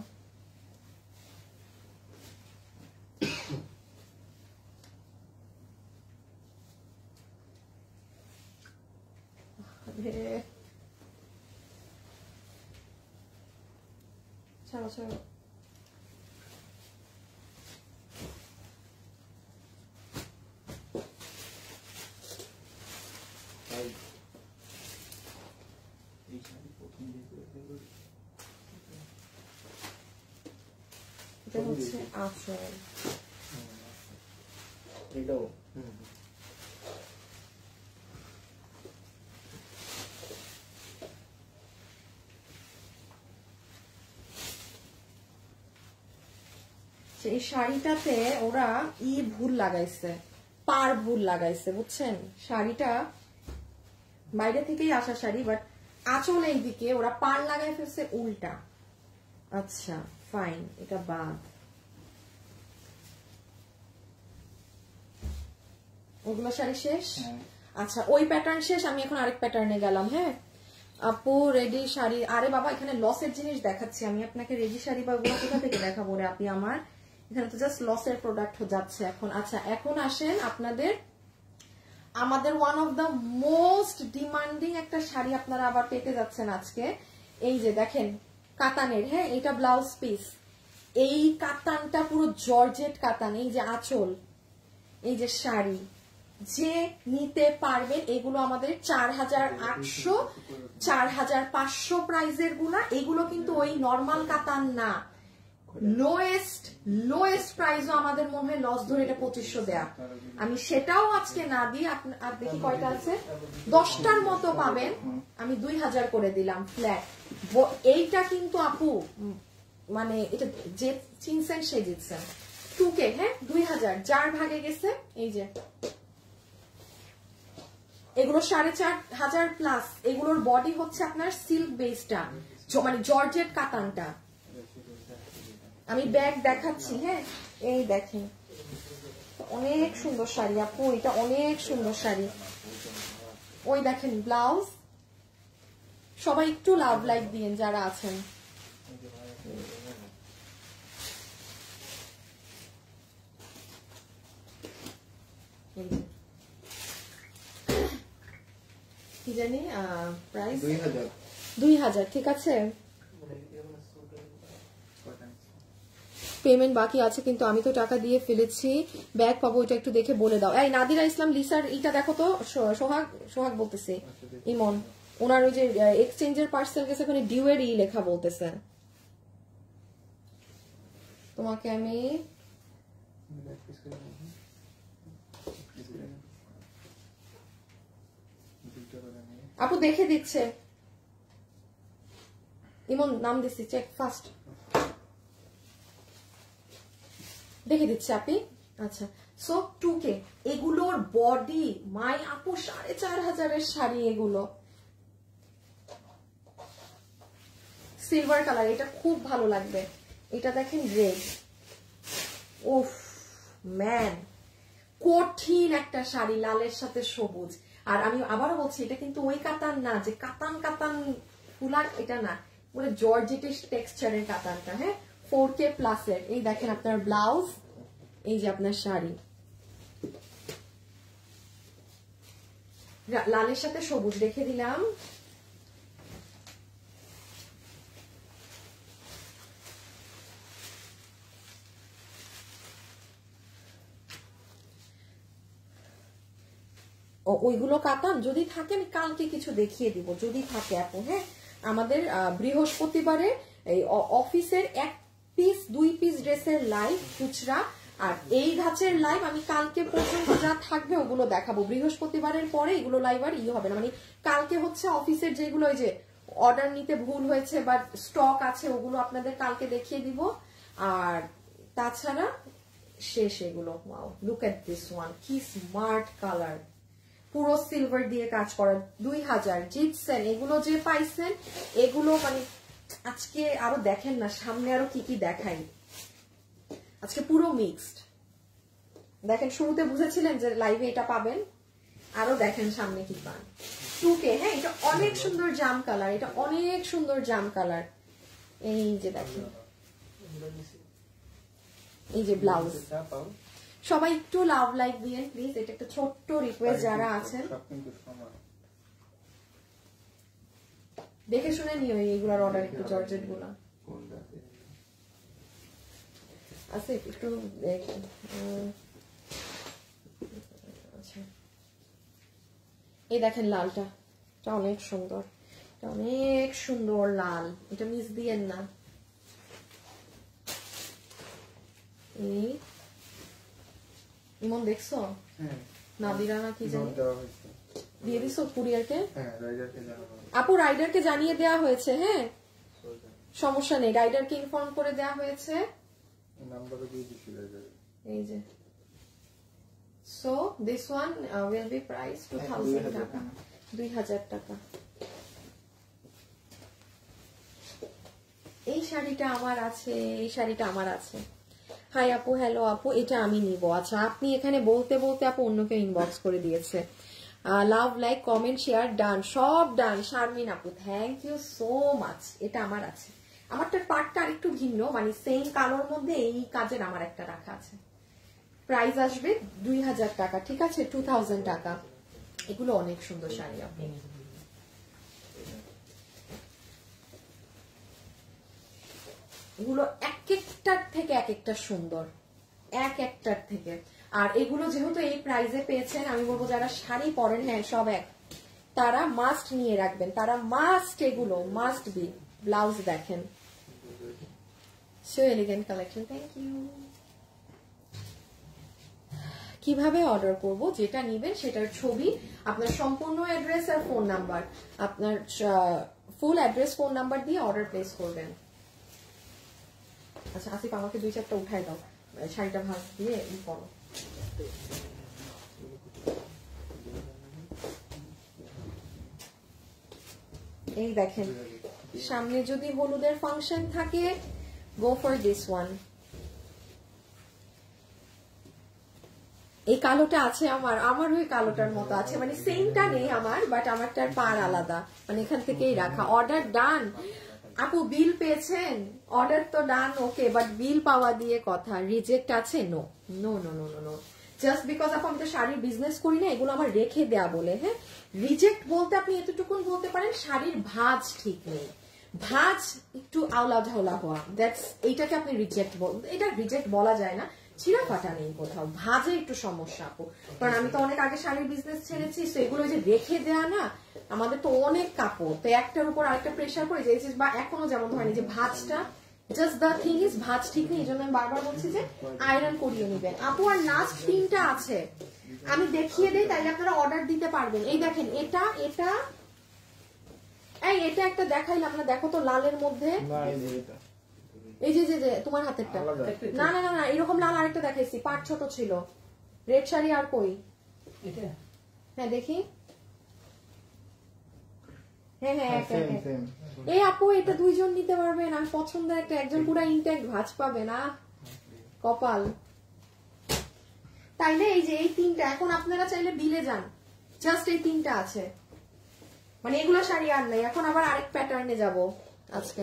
Speaker 1: ছাড়ো ছাড়ো, এটা হচ্ছে আঁচল।
Speaker 2: এটাও
Speaker 1: এই শাড়িটাতে ওরা ভুল লাগাইছে, পার ভুল লাগাইছে, বুঝছেন? শাড়িটা বাইরে থেকেই আসা শাড়ি, বাট আঁচল এই দিকে ওরা পার লাগাই ফেলছে উল্টা। আচ্ছা ফাইন, এটা বাদ। ওগুলো শাড়ি শেষ। আচ্ছা ওই প্যাটার্ন শেষ, আমি এখন আরেক প্যাটার্নে গেলাম। হ্যাঁ আপু রেডি শাড়ি, আরে বাবা এখানে লসের জিনিস দেখাচ্ছি আমি আপনাকে, রেডি শাড়ি বা ওগুলো কোথা থেকে দেখাবো রে আপনি আমার, এখানে তো জাস্ট লসের প্রোডাক্ট যাচ্ছে এখন। আচ্ছা এখন আসেন আপনাদের, আমাদের one of the most demanding একটা শাড়ি আপনারা আবার পেতে যাচ্ছেন আজকে। এই যে দেখেন কাতানের, হ্যাঁ এটা ব্লাউজ পিস, এই কাতানটা পুরো জর্জেট কাতান, এই যে আঁচল, এই যে শাড়ি, যে নিতে পারবেন এগুলো আমাদের 4800 4500 প্রাইজের গুলা। এগুলো কিন্তু ওই নর্মাল কাতান না, লোয়েস্ট প্রাইসও আমাদের মনে হয় লস ধরে এটা 2500 দেয়া। আমি সেটাও আজকে না দিয়ে আর দেখি কয়টা আছে, 10টার মতো পাবেন, আমি 2000 করে দিলাম ফ্ল্যাট। এইটা কিন্তু আপু মানে এটা যে চিনছেন সে জিতছেন। 2K, হ্যাঁ 2000 যার ভাগে গেছে। এই যে এগুলো 4500 প্লাস, এগুলোর বডি হচ্ছে আপনার সিল্ক বেসটা, মানে জর্জেট কাতানটা। আমি ব্যাগ দেখাচ্ছি, হ্যাঁ এই দেখেন অনেক সুন্দর শাড়ি আপু, এটা অনেক সুন্দর শাড়ি। ওই দেখেন ব্লাউজ, সবাই একটু লাভ লাইক দিয়েন যারা আছেন। কি জানি প্রাইস 2000, ঠিক আছে। পেমেন্ট বাকি আছে কিন্তু আমি তো টাকা দিয়ে ফেলেছি, ব্যাগ পাবো, এটা একটু দেখে বলে দাও। এই নাদিরা ইসলাম লিসার এটা দেখো তো, সোহাগ বলতেছে ইমন, ওনার ওই যে এক্সচেঞ্জের পার্সেল গেছে, ওখানে ডিউ এর লেখা বলতেছে। তোমাকে আমি আপু দেখে দিচ্ছে, ইমন নাম দিচ্ছি, চেক ফার্স্ট দেখে দিচ্ছে আপনি। আচ্ছা সো 2K, এগুলোর বডি মাই আপু 4500 শাড়ি, এগুলো সিলভার কালার, এটা খুব ভালো লাগবে। এটা দেখেন রেড, উফ ম্যান কঠিন একটা শাড়ি, লালের সাথে সবুজ। আর আমি আবারও বলছি এটা কিন্তু ওই কাতান না যে কাতান ফুলার, এটা না, মানে জর্জেটিশ টেক্সচারের কাতানটা। হ্যাঁ 4K প্লাসের। এই দেখেন আপনার ব্লাউজ, এই যে আপনার শাড়ি, লালের সাথে সবুজ রেখে দিলাম। ওইগুলো কাতান যদি থাকে আমি কালকে কিছু দেখিয়ে দিব যদি থাকে আপু। হ্যাঁ আমাদের বৃহস্পতিবারে এই অফিসের 1 পিস 2 পিস ড্রেসের লাইভ খুচরা, আর এই ধাঁচের লাইভ আমি কালকে পর্যন্ত যা থাকবে ওগুলো দেখাবো। বৃহস্পতিবারের পরে এগুলো লাইভ আর হবে না, মানে কালকে হচ্ছে অফিসের যেগুলো ওই যে অর্ডার নিতে ভুল হয়েছে বা স্টক আছে ওগুলো আপনাদের কালকে দেখিয়ে দিব। আর তাছাড়া শেষ এগুলো। Wow look at this one, কি স্মার্ট কালার, পুরো সিলভার দিয়ে কাজ করা। 2000 জিতছেন, এগুলো যে পাইছেন এগুলো মানে আজকে আরো দেখেন না, সামনে আরো কি কি দেখাই। আজকে পুরো মিক্সড। দেখেন শুরুতে বুঝেছিলেন যে লাইভে এটা পাবেন, আরো দেখেন সামনে কি পান। 2K, হ্যাঁ এটা অনেক সুন্দর জাম কালার, এটা অনেক সুন্দর জাম কালার। এই যে দেখেন, এই যে ব্লাউজ। সবাই একটু লাভ লাইক দিয়েন প্লিজ, এটা একটা ছোট্ট রিকোয়েস্ট যারা আছেন। দেখে শুনে নিও এইগুলার অর্ডার, একটু জর্জেট গুলা আছে একটু। আচ্ছা এই দেখেন লালটা, এটা অনেক সুন্দর, এটা অনেক সুন্দর লাল, এটা মিস দিয়েন না। এই ইমন দেখছো? নাদিরা না কি জানি দিয়ে দিছো কুরিয়ারকে? আপু রাইডারকে জানিয়ে দেওয়া হয়েছে, হ্যাঁ সমস্যা নেই, রাইডারকে ইনফর্ম করে দেওয়া হয়েছে। এই যে so this one will be price 2000 টাকা, 2000 টাকা। এই শাড়িটা আমার আছে, এই শাড়িটা আমার আছে। হাই আপু, হ্যালো আপু, এটা আমি নিব। আচ্ছা আপনি এখানে বলতে বলতে আপু অন্যকে ইনবক্স করে দিয়েছে। Love like comment share done, সব ডান। শারমিন আপু থ্যাংক ইউ সো মাচ। এটা আমার আছে, আমারটার পার্টটা আরেকটু ভিন্ন, মানে সেম কালোর মধ্যে এই কাজের আমার একটা রাখা আছে। প্রাইস আসবে 2000 টাকা, ঠিক আছে 2000 টাকা। এগুলো অনেক সুন্দর শাড়ি আপু। এগুলো এক একটার থেকে এক একটা সুন্দর, এক একটার থেকে। আর এগুলো যেহেতু এই প্রাইসে পেয়েছেন, আমি বলবো যারা শাড়ি পরেন, হ্যাঁ সব এক, তারা মাস্ট নিয়ে রাখবেন, তারা মাস্ট, এগুলো মাস্ট বি। ব্লাউজ দেখেন, so elegant collection. Thank you. কিভাবে অর্ডার করব? যেটা নিবেন সেটার ছবি, আপনার সম্পূর্ণ অ্যাড্রেস আর ফোন নাম্বার, আপনার ফুল অ্যাড্রেস ফোন নাম্বার দিয়ে অর্ডার প্লেস করবেন। আচ্ছা আসিফ আমাকে 2-4টা উঠাই দাও, শাড়িটা ভাঁজ দিয়ে ই করো। এই দেখেন সামনে যদি হলুদের ফাংশন থাকে, গো ফর দিস ওয়ান। এই কালোটা আছে আমার ওই কালোটার মতো আছে, মানে সেমটা নেই আমার, বাট আমারটার পার আলাদা, মানে এখান থেকেই রাখা। অর্ডার ডান আপু, বিল পেয়েছেন? অর্ডার তো ডান, ওকে, বাট বিল পাওয়া দিয়ে কথা, রিজেক্ট আছে? No no no no no no, just because আপু আমি তো শাড়ির বিজনেস করি না, এগুলো আমার রেখে দেয়া বলে। হ্যাঁ রিজেক্ট বলতে আপনি এতটুকুন বলতে পারেন, শাড়ির ভাঁজ ঠিক নেই, ভাঁজ একটু আওলা ঝাওলা হওয়া, দ্যাটস, এইটাকে আপনি রিজেক্ট এটা রিজেক্ট বলা যায় না, ছিঁড়া ফাটা নেই কোথাও, ভাঁজে একটু সমস্যা আপু। কারণ আমি তো অনেক আগে শাড়ির বিজনেস ছেড়েছি, তো এগুলো যে রেখে দেয়া না, আমাদের তো অনেক কাপড়, তো একটার উপর আরেকটা প্রেশার করে যে, বা এখনো যেমন হয়নি যে ভাঁজটা, জাস্ট দ্য থিং ইজ ভাঁজ ঠিক নেই, এই জন্য আমি বারবার বলছি যে আয়রন করিয়ে নিবেন আপু। আর লাস্ট 3টা আছে, আমি দেখিয়ে দিই, তাইলে আপনারা অর্ডার দিতে পারবেন। এই দেখেন এটা এটা এই এটা একটা দেখাইলাম না, দেখো তো লালের মধ্যে, এই যে যে তোমার হাতেরটা, না না না না এরকম লাল আরেকটা দেখাইছি, পাট ছোট ছিল, রেড শাড়ি। আর কই? হ্যাঁ দেখি, হ্যাঁ হ্যাঁ এই আপু এটা 2জন নিতে পারবেন, আমি পছন্দের একটা, একজন পুরো ইনট্যাক্ট ভাঁজ পাবে না, কপাল। তাইলে এই যে এই 3টা, এখন আপনারা চাইলে বিলে যান, জাস্ট এই 3টা আছে, মানে এগুলো শাড়ি আর নাই। এখন আবার আরেক প্যাটার্নে যাব আজকে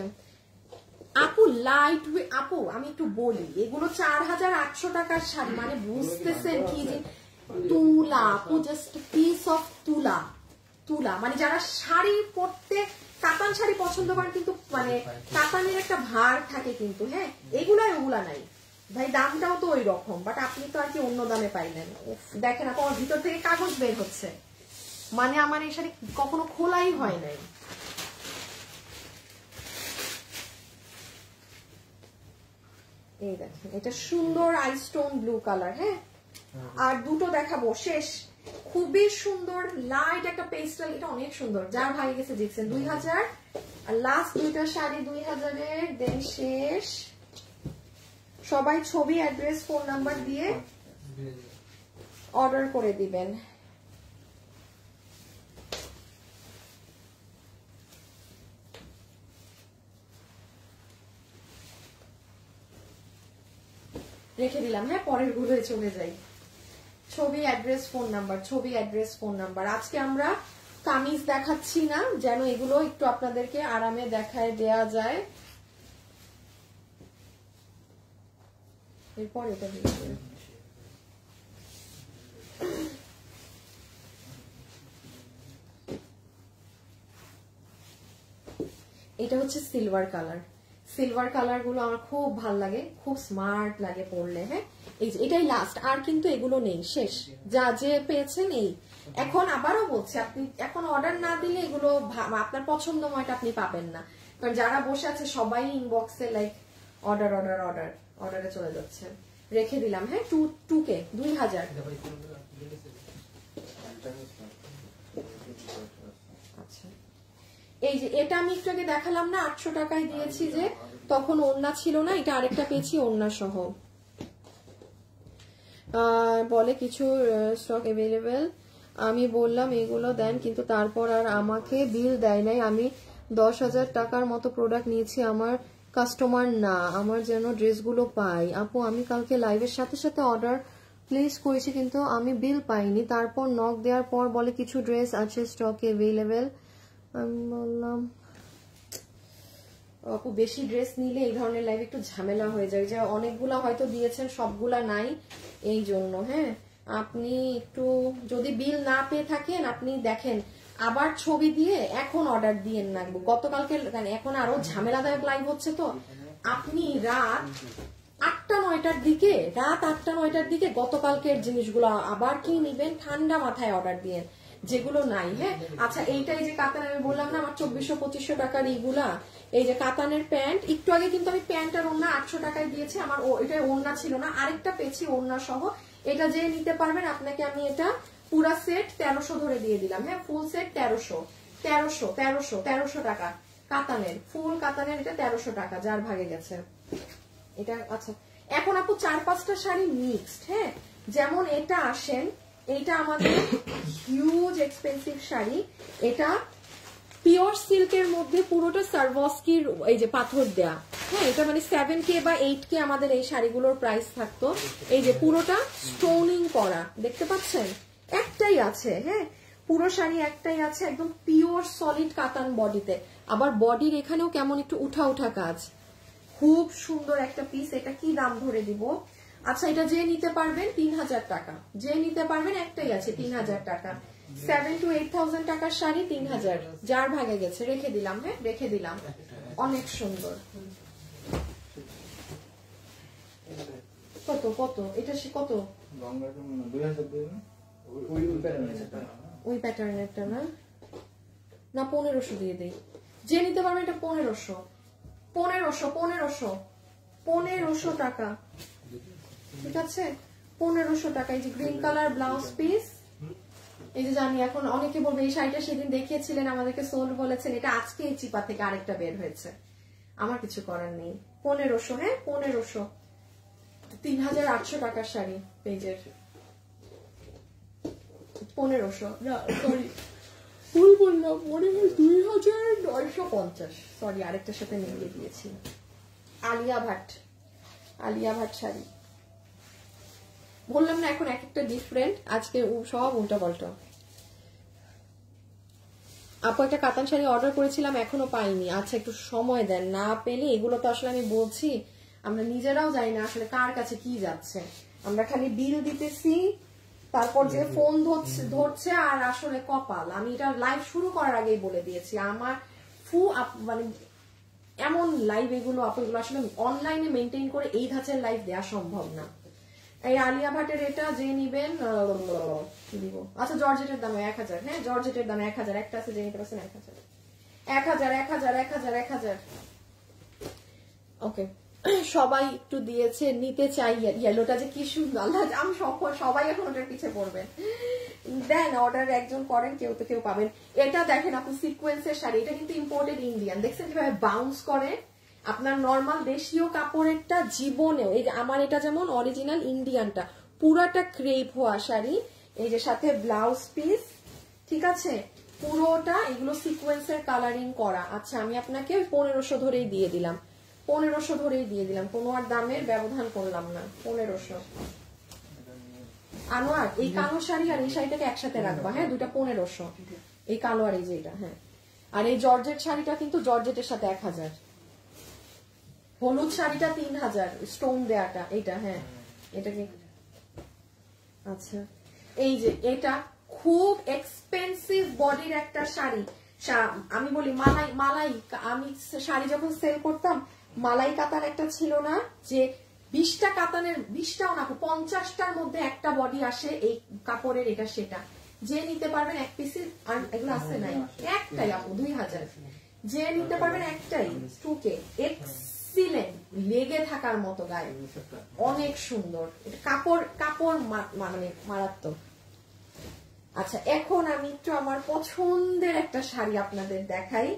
Speaker 1: আপু, লাইট ওয়েট। আপু আমি একটু বলি, এগুলো 4800 টাকার শাড়ি, মানে বুঝতেছেন কি যে তুলা আপু, জাস্ট পিস অফ তুলা, তুলা। মানে যারা শাড়ি পরতে, কাতান শাড়ি পছন্দ করেন, কিন্তু মানে কাতানের একটা ভার থাকে কিন্তু, হ্যাঁ এগুলা ওগুলা নাই ভাই, দামটাও তো ওই রকম, বাট আপনি তো আর কি অন্য দামে পাইলেন। দেখেন আপু আমার ভিতর থেকে কাগজ বের হচ্ছে, মানে আমার এই শাড়ি কখনো খোলাই হয় নাই। এই দেখেন এটা সুন্দর আইস্টোন ব্লু কালার, হ্যাঁ আর 2টো দেখাবো শেষ, খুবই সুন্দর লাইট একটা পেস্টাল, এটা অনেক সুন্দর, যার ভাই গেছে দেখছেন 2000, আর লাস্ট 2টা শাড়ি 2000 এর, দেন শেষ। সবাই ছবি, অ্যাড্রেস, ফোন নাম্বার দিয়ে অর্ডার করে দিবেন। রেখে দিলাম। হ্যাঁ, পরের গুলোয় চলে যাই। ছবি, অ্যাড্রেস, ফোন নাম্বার, ছবি, অ্যাড্রেস, ফোন নাম্বার। আজকে আমরা কামিজ দেখাচ্ছি না, যেন এগুলো একটু আপনাদেরকে আরামে দেখায় দেয়া যায়। এরপর এটা এটা হচ্ছে সিলভার কালার। সিলভার কালার গুলো আমার খুব ভাল লাগে, খুব স্মার্ট লাগে পরলে। হ্যাঁ, এই যে এটাই লাস্ট, আর কিন্তু এগুলো নেই, শেষ। যা যে পেয়েছেন এই। এখন আবারও বলছি, আপনি এখন অর্ডার না দিলে এগুলো আপনার পছন্দ ময়টা আপনি পাবেন না। কারণ যারা বসে আছে সবাই ইনবক্সে লাইক অর্ডার অর্ডার অর্ডার অর্ডারে চলে যাচ্ছে। রেখে দিলাম। হ্যাঁ, 2K 2000। আচ্ছা, এই যে এটা আমি একটু আগে দেখালাম না, 800 টাকায় দিয়েছি, যে তখন ওড়না ছিল না, এটা আরেকটা পেয়েছি ওড়না সহ। বলে কিছু স্টক অ্যাভেলেবেল, আমি বললাম এগুলো দেন, কিন্তু তারপর আর আমাকে বিল দেয় নাই। আমি 10,000 টাকার মতো প্রোডাক্ট নিয়েছি, আমার কাস্টমার না, আমার যেন ড্রেসগুলো পাই। আপু, আমি কালকে লাইভের সাথে সাথে অর্ডার প্লেস করেছি, কিন্তু আমি বিল পাইনি। তারপর নক দেওয়ার পর বলে কিছু ড্রেস আছে স্টকে অ্যাভেলেবেল। আমি বললাম আপু, বেশি ড্রেস নিলে এই ধরনের লাইভ একটু ঝামেলা হয়ে যায়, যে অনেকগুলা হয়তো দিয়েছেন, সবগুলা নাই, এই জন্য। হ্যাঁ, আপনি একটু যদি বিল না পেয়ে থাকেন, আপনি দেখেন আবার ছবি দিয়ে এখন অর্ডার দিয়েন না। গতকালকে এখন আরো ঝামেলাদায়ক লাইভ হচ্ছে, তো আপনি রাত 8টা-9টার দিকে গতকালকের জিনিসগুলো আবার কি নিবেন, ঠান্ডা মাথায় অর্ডার দিয়েন, যেগুলো নাই। হ্যাঁ, আচ্ছা, এইটাই যে কাতান আমি বললাম না আমার 2400-2500 টাকার এইগুলা, এই যে কাতানের প্যান্ট, একটু আগে কিন্তু আমি প্যান্ট আর ওড়না 800 টাকায় দিয়েছি, আমার এটা ওড়না ছিল না, আরেকটা পেয়েছি ওড়না সহ। এটা যে নিতে পারবেন, আপনাকে আমি এটা পুরা সেট 1300 ধরে দিয়ে দিলাম। হ্যাঁ, ফুল সেট 1300 টাকা কাতানের, ফুল কাতানের, এটা 1300 টাকা, যার ভাগে গেছে এটা। আচ্ছা, এখন আপু 4-5টা শাড়ি মিক্সড। হ্যাঁ, যেমন এটা আসেন, এইটা আমাদের হিউজ এক্সপেন্সিভ শাড়ি, এটা পিওর সিল্কের মধ্যে পুরোটা সারভস্কির এই যে পাথর দেয়া। হ্যাঁ, এটা মানে 7K বা 8K আমাদের এই শাড়িগুলোর প্রাইস থাকতো। এই যে পুরোটা স্টোনিং করা, দেখতে পাচ্ছেন, একটাই আছে। হ্যাঁ, পুরো শাড়ি একটাই আছে, একদম পিওর সলিড কাতান বডিতে। আবার বডির এখানেও কেমন একটু উঠা উঠা কাজ, খুব সুন্দর একটা পিস। এটা কি দাম ধরে দিব? আচ্ছা, এটা যে নিতে পারবেন 3000 টাকা, যে নিতে পারবেন, একটাই আছে 3000 টাকা। 7,000 to 8,000 টাকার শাড়ি 3000, যার ভাগে গেছে। রেখে দিলাম। হ্যাঁ, রেখে দিলাম, অনেক সুন্দর। কত কত এটা, সে কত? ওই প্যাটার্নেরটা না, না 1500 দিয়ে দেই। যে নিতে পারবেন এটা 1500 টাকা। ঠিক আছে, 1500 টাকা। এই যে গ্রিন কালার ব্লাউজ পিস, এই যে জানি এখন অনেকে বলবে এই শাড়িটা সেদিন দেখিয়েছিলেন আমাদেরকে, সোল্ড বলেছেন, এটা আজকে এই চিপা থেকে আরেকটা বের হয়েছে, আমার কিছু করার নেই। 1500, হ্যাঁ 1500, 3800 টাকার শাড়ি পেজের, 1500, না সরি ভুল বললাম, 2950, সরি আরেকটার সাথে মিলিয়ে দিয়েছি। আলিয়া ভাট শাড়ি বললাম না, এখন এক একটা ডিফারেন্ট, আজকে সব উল্টা পাল্টা। আপু, একটা কাতান শাড়ি অর্ডার করেছিলাম, এখনো পাইনি। আচ্ছা, একটু সময় দেন, না পেলে এগুলো তো আসলে আমি বলছি আমরা নিজেরাও জানি না আসলে কার কাছে কি যাচ্ছে, আমরা খালি বিল দিতেছি, তারপর যে ফোন ধরছে, আর আসলে কপাল। আমি এটা লাইভ শুরু করার আগেই বলে দিয়েছি, আমার মানে এমন লাইভ এগুলো এগুলো আসলে অনলাইনে মেনটেন করে এই ধাঁচের লাইভ দেওয়া সম্ভব না। এই আলিয়া ভাটের এটা যে নিবেন, কি দিব? আচ্ছা, জর্জেটের দামে 1000। হ্যাঁ, জর্জেটের দামে 1000, একটা আছে যে নিতে পারছেন 1000। ওকে, সবাই একটু দিয়েছে, নিতে চাই। ইয়েলোটা যে কি সুন্দর, আল্লাহ, আমি সবাই এখন ওটার পিছে পড়বেন। দেন অর্ডার একজন করেন, কেউ তো কেউ পাবেন। এটা দেখেন আপু, সিকোয়েন্সের শাড়ি, এটা কিন্তু ইম্পোর্টেড ইন্ডিয়ান, দেখছেন কিভাবে বাউন্স করে। আপনার নর্মাল দেশীয় কাপড়েরটা জীবনেও, এই যে আমার এটা যেমন অরিজিনাল ইন্ডিয়ানটা, পুরাটা ক্রেপ হওয়া শাড়ি, এই যে সাথে ব্লাউজ পিস, ঠিক আছে, পুরোটা এগুলো সিকোয়েন্সের কালারিং করা। আচ্ছা, আমি আপনাকে 1500 ধরেই দিয়ে দিলাম, 1500 ধরেই দিয়ে দিলাম, কোনো আর দামের ব্যবধান করলাম না। 1500। আনোয়ার এই কালো শাড়ি আর এই শাড়িটাকে একসাথে রাখবা, হ্যাঁ, দুটা 1500, এই কালো আর এই যে এটা, হ্যাঁ। আর এই জর্জেট শাড়িটা কিন্তু জর্জেটের সাথে 1000, হলুদ শাড়িটা 3000 স্টোন দেয়াটা, এইটা, হ্যাঁ এটাকে। আচ্ছা এই যে এটা খুব এক্সপেন্সিভ বডির একটা শাড়ি, আমি বলি মালাই মালাই, আমি শাড়ি যখন সেল করতাম মালাই কাতান একটা ছিল না, যে 20টা কাতানের 20টাও না 50টার মধ্যে একটা বডি আসে এই কাপড়ের, এটা সেটা। যে নিতে পারবেন এক পিসের, আর এগুলো আছে নাই, একটাই আপু 2000, যে নিতে পারবেন একটাই 2K, এক্সিলেন্ট, লেগে থাকার মতো গায়ে, অনেক সুন্দর কাপড়, কাপড় মানে মারাত্মক। আচ্ছা এখন আমি একটু আমার পছন্দের একটা শাড়ি আপনাদের দেখাই।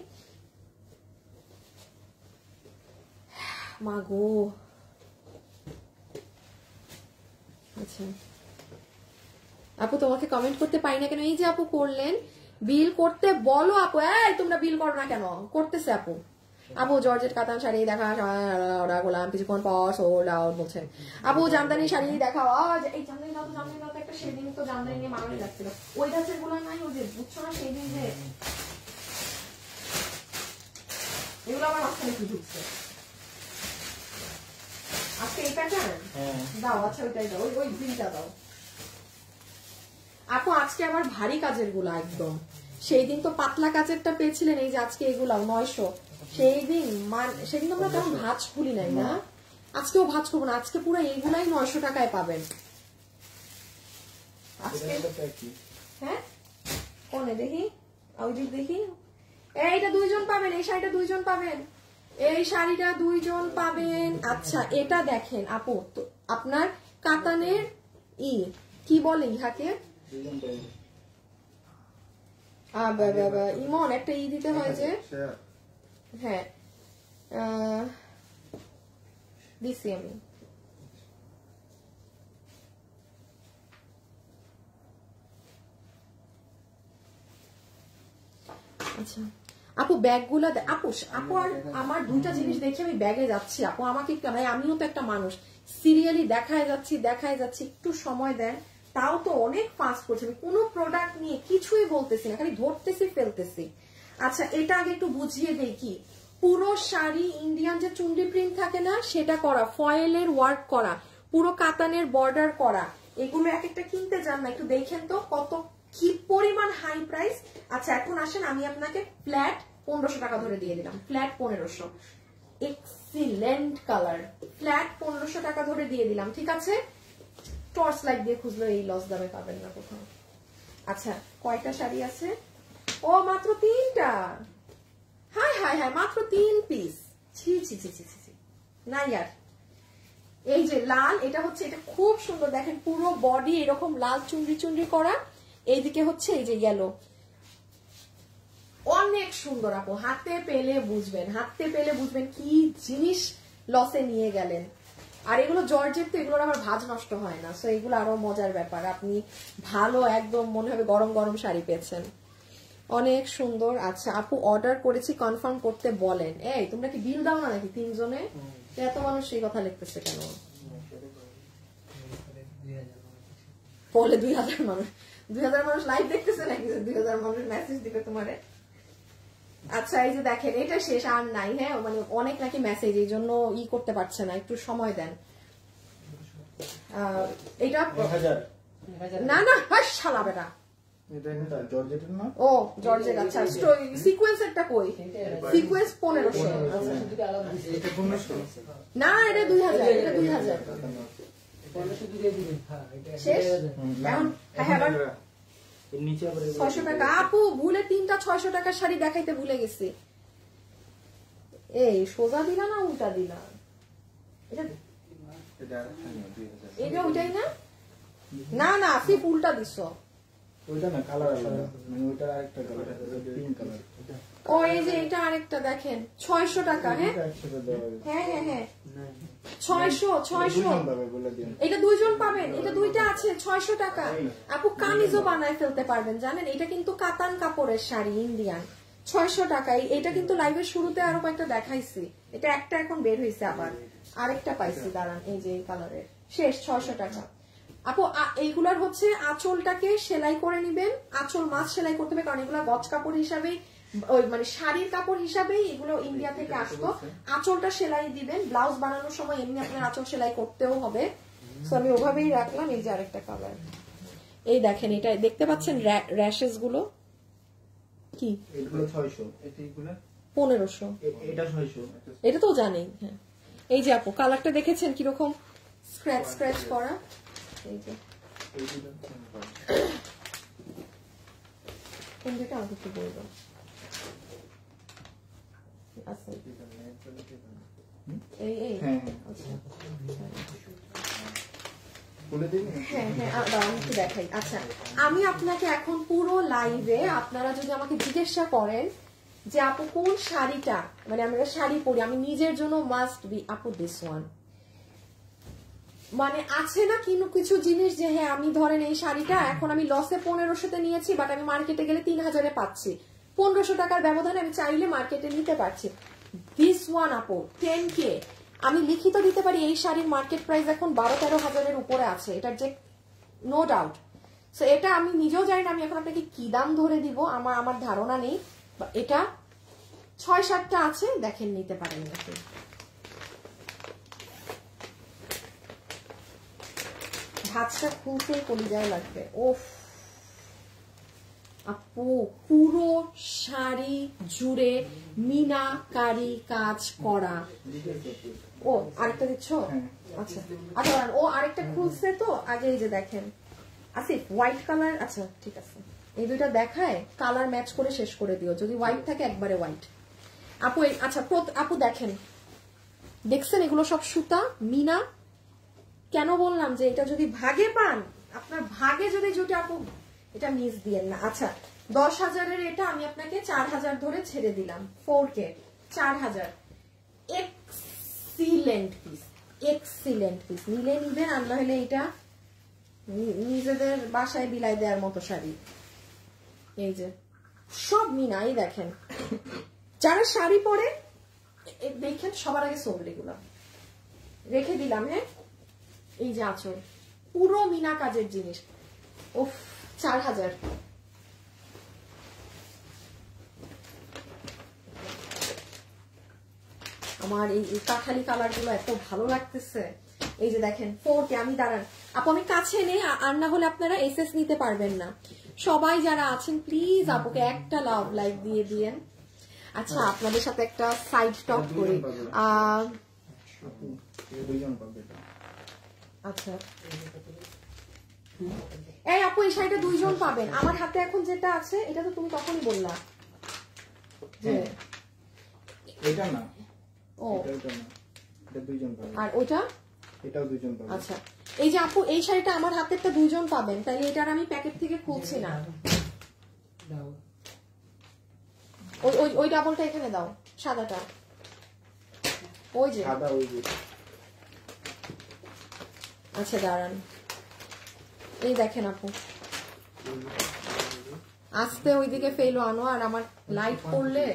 Speaker 1: মাগো, আচ্ছা আপু তোমাকে কমেন্ট করতে পারি না কেন? এই যে আপু করলেন, বিল করতে বলো আপু। এই তোমরা বিল করো না কেন? করতেছে আপু। আপু জর্জেট কাতান শাড়ি দেখা, গোলাম কিছুক্ষণ পর সোল্ড আউট বলছেন। আপু জামদানি শাড়ি দেখাও। এই জামদানি দাও তো, জামদানি দাও তো, একটা সেদিন তো জামদানি নিয়ে মারামারি লাগছিল, ওই গাছের গুলা নাই, ওই যে বুঝছো না সেদিন যে এগুলো আমার মাঝখানে কি ঢুকছে আজকে, এই প্যাটার্ন দাও। আচ্ছা ওইটাই দাও, ওই গ্রিনটা দাও আপু। আজকে আবার ভারী কাজের গুলা একদম, সেই দিন তো পাতলা কাজেরটা পেয়েছিলেন, এই যে আজকে এগুলাও 900। সেই দিন সেদিন আমরা তেমন ভাঁজ খুলি নাই না, আজকেও ভাঁজ করবো না, আজকে পুরো এইগুলাই 900 টাকায় পাবেন আজকে। হ্যাঁ কোনে দেখি, ওই দিক দেখি, এইটা 2 জন পাবেন, এই শাড়িটা 2 জন পাবেন, এই শাড়িটা 2 জন পাবেন। আচ্ছা এটা দেখেন আপু, তো আপনার কাতানের কি বলে ইহাকে, ইমন একটা দিতে হয় যে, হ্যাঁ দিছি আমি। আচ্ছা আপু ব্যাগগুলা আপু, আপু আর আমার 2টা জিনিস দেখে আমি ব্যাগে যাচ্ছি আপু, আমাকে আমিও তো একটা মানুষ, সিরিয়ালি দেখায় যাচ্ছি, একটু সময় দেন। তাও তো অনেক ফাস্ট করছে, আমি কোনো প্রোডাক্ট নিয়ে কিছুই বলতেছি না, খালি ধরতেছি ফেলতেছি। আচ্ছা এটা আগে একটু বুঝিয়ে দেই, কি পুরো শাড়ি ইন্ডিয়ান যে চুন্ডি প্রিন্ট থাকে না সেটা করা, ফয়েলের ওয়ার্ক করা, পুরো কাতানের বর্ডার করা, এগুলো এক একটা কিনতে যান না, একটু দেখেন তো কত কি পরিমাণ হাই প্রাইস। আচ্ছা এখন আসেন, আমি আপনাকে ফ্ল্যাট 1500 টাকা ধরে দিয়ে দিলাম, ফ্ল্যাট 1500, এক্সিলেন্ট কালার, ফ্ল্যাট 1500 টাকা ধরে দিয়ে দিলাম, ঠিক আছে? টর্চ লাইট দিয়ে খুঁজলো এই লস দামে পাবেন না কোথাও। আচ্ছা কয়টা শাড়ি আছে? ও মাত্র 3টা, হাই হাই হাই, মাত্র 3 পিস, ছি ছি ছি ছি ছি না ইয়ার। এই যে লাল, এটা হচ্ছে, এটা খুব সুন্দর, দেখেন পুরো বডি এরকম লাল চুনরি করা, এইদিকে হচ্ছে এই যে ইয়েলো, অনেক সুন্দর আপু, হাতে পেলে বুঝবেন কি জিনিস লসে নিয়ে গেলেন। আর এগুলো জর্জেট তো, এগুলোর আবার ভাঁজ নষ্ট হয় না, সো এগুলো আরো মজার ব্যাপার, আপনি ভালো একদম মনে হবে গরম গরম শাড়ি পেয়েছেন, অনেক সুন্দর। আচ্ছা আপু অর্ডার করেছি, কনফার্ম করতে বলেন। এই তোমরা কি বিল দাও না নাকি 3 জনে? এত মানুষ সেই কথা লিখতেছে কেন? বলে 2000 মানুষ, 2000 মানুষ লাইভ দেখতেছে নাকি 2000 মানুষ মেসেজ দিবে তোমারে? আচ্ছা এই যে দেখেন, এটা শেষ আর নাই, হ্যাঁ মানে অনেক নাকি মেসেজ, এই জন্য করতে পারছে না, একটু সময় দেন। এটা না না শালা বেটা, ও জর্জেট, আচ্ছা সিকোয়েন্সেরটা কই? সিকোয়েন্স 1500, না এটা 2000, এটা 2000 শেষ। এখন হ্যাঁ 600 টাকা আপু, ভুলে 3টা 600 টাকার শাড়ি দেখাইতে ভুলে গেছি। এই সোজা দিলা না উল্টা দিলা? এটা ওইটাই না? না না সিপ উল্টা দিছ।
Speaker 2: ওইটা না, কালার আলাদা, মানে ওইটা আরেকটা কালার, পিঙ্ক কালার।
Speaker 1: ও এই যে এটা আরেকটা দেখেন 600 টাকা। হ্যাঁ হ্যাঁ হ্যাঁ হ্যাঁ 600 এটা 2 জন পাবেন, এটা 2টা আছে 600 টাকা। আপু কামিজও বানায় ফেলতে পারবেন জানেন, এটা কিন্তু কাতান কাপড়ের শাড়ি ইন্ডিয়ান, 600 টাকা। এটা কিন্তু লাইভের শুরুতে আরো কয়েকটা দেখাইছি, এটা একটা এখন বের হয়েছে, আবার আরেকটা পাইছি, দাঁড়ান, এই যে এই কালারের, শেষ 600 টাকা। আপু এইগুলার হচ্ছে আঁচলটাকে সেলাই করে নিবেন, আঁচল মাছ সেলাই করতে হবে, কারণ এগুলা গজ কাপড় হিসাবেই, ওই মানে শাড়ির কাপড় হিসাবেই এগুলো ইন্ডিয়া থেকে আসতো। আঁচলটা সেলাই দিবেন, ব্লাউজ বানানোর সময় এমনি আপনার আঁচল সেলাই করতেও হবে। তো আমি ওভাবেই রাখলাম। এই যে আরেকটা কালার, এই দেখেন, এটা দেখতে পাচ্ছেন র্যাশেস গুলো কি,
Speaker 2: এগুলো 600, এইগুলো
Speaker 1: 1500,
Speaker 2: এটা 600,
Speaker 1: এটা তো জানি। হ্যাঁ, এই যে আপু কালারটা দেখেছেন কিরকম স্ক্র্যাচ স্ক্র্যাচ করা, এই যে
Speaker 2: এইগুলো
Speaker 1: কোন দিকে আমাকে একটু বলবো। আচ্ছা, এই এই
Speaker 2: হ্যাঁ
Speaker 1: আচ্ছা,
Speaker 2: বলে দিন।
Speaker 1: হ্যাঁ হ্যাঁ, দাঁড়ান একটু দেখাই। আচ্ছা, আমি আপনাকে এখন পুরো লাইভে আপনারা যদি আমাকে জিজ্ঞাসা করেন যে আপু কোন শাড়িটা, মানে আমরা শাড়ি পরি, আমি নিজের জন্য মাস্ট বি আপু দিস ওয়ান। মানে আছে না কিছু জিনিস যে হ্যাঁ আমি ধরেন এই শাড়িটা এখন আমি লসে 1500-তে নিয়েছি, বাট আমি মার্কেটে গেলে 3000-এ পাচ্ছি, 1500 টাকার ব্যবধানে আমি চাইলে মার্কেটে নিতে পারছি। দিস ওয়ান আপু 10K, আমি লিখিত দিতে পারি এই শাড়ির মার্কেট প্রাইস এখন 12-13 হাজারের উপরে আছে, এটার যে নো ডাউট। সো এটা আমি নিজেও জানি না আমি এখন আপনাকে কি দাম ধরে দিব, আমার ধারণা নেই। এটা 6-7টা আছে, দেখেন নিতে পারেন নাকি। ভাতটা খুলতেই কলিজায় লাগবে। ওফ আপু, পুরো শাড়ি জুড়ে মিনাকারি কাজ করা। ও আরেকটা দিচ্ছ? আচ্ছা আচ্ছা, ও আরেকটা খুলছে তো আগে, এই যে দেখেন আসিফ হোয়াইট কালার। আচ্ছা ঠিক আছে, এই দুইটা দেখায়, কালার ম্যাচ করে শেষ করে দিও, যদি হোয়াইট থাকে একবারে হোয়াইট। আপু আচ্ছা আপু দেখেন, দেখছেন এগুলো সব সুতা মিনা। কেন বললাম যে এটা যদি ভাগে পান, আপনার ভাগে যদি জুটে আপু এটা মিস দিয়েন না। আচ্ছা 10,000-এর এটা আমি আপনাকে 4000 ধরে ছেড়ে দিলাম, 4K 4000। Excellent piece, excellent piece, নিলে নিবেন, আর না হলে এটা নিজেদের বাসায় বিলাই দেওয়ার মতো শাড়ি। এই যে সব মিনা, এই দেখেন, যারা শাড়ি পরে দেখেন সবার আগে সোবল এগুলো রেখে দিলাম। হ্যাঁ, এই যে আঁচল পুরো মিনা কাজের জিনিস। ওফ 4000। আমার এই কাঠালি কালার গুলো এত ভালো লাগতেছে। এই যে দেখেন 4K, আমি দাঁড়ান আপু, আমি কাছে নেই, আর না হলে আপনারা এসএস নিতে পারবেন না। সবাই যারা আছেন প্লিজ আপুকে একটা লাভ লাইক দিয়ে দিয়েন। আচ্ছা আপনাদের সাথে একটা সাইড টক করি। আচ্ছা এই আপু, এই শাড়িটা 2 জন পাবেন। আমার হাতে এখন যেটা আছে এটা তো তুমি তখনই বললা যে
Speaker 2: এটা না,
Speaker 1: ও
Speaker 2: এটা না, এটা 2 জন পাবে।
Speaker 1: আর ওটা
Speaker 2: এটাও 2 জন পাবে।
Speaker 1: আচ্ছা এই যে আপু, এই শাড়িটা আমার হাতেরটা 2 জন পাবেন, তাইলে এটার আমি প্যাকেট থেকে খুলছি না। ওই ডাবলটা এখানে দাও, সাদাটা, ওই যে
Speaker 2: সাদা, ওই যে।
Speaker 1: আচ্ছা দাঁড়ান, এই দেখেন আপু, আস্তে ওইদিকে ফেলো আনো, আর আমার লাইট পড়লে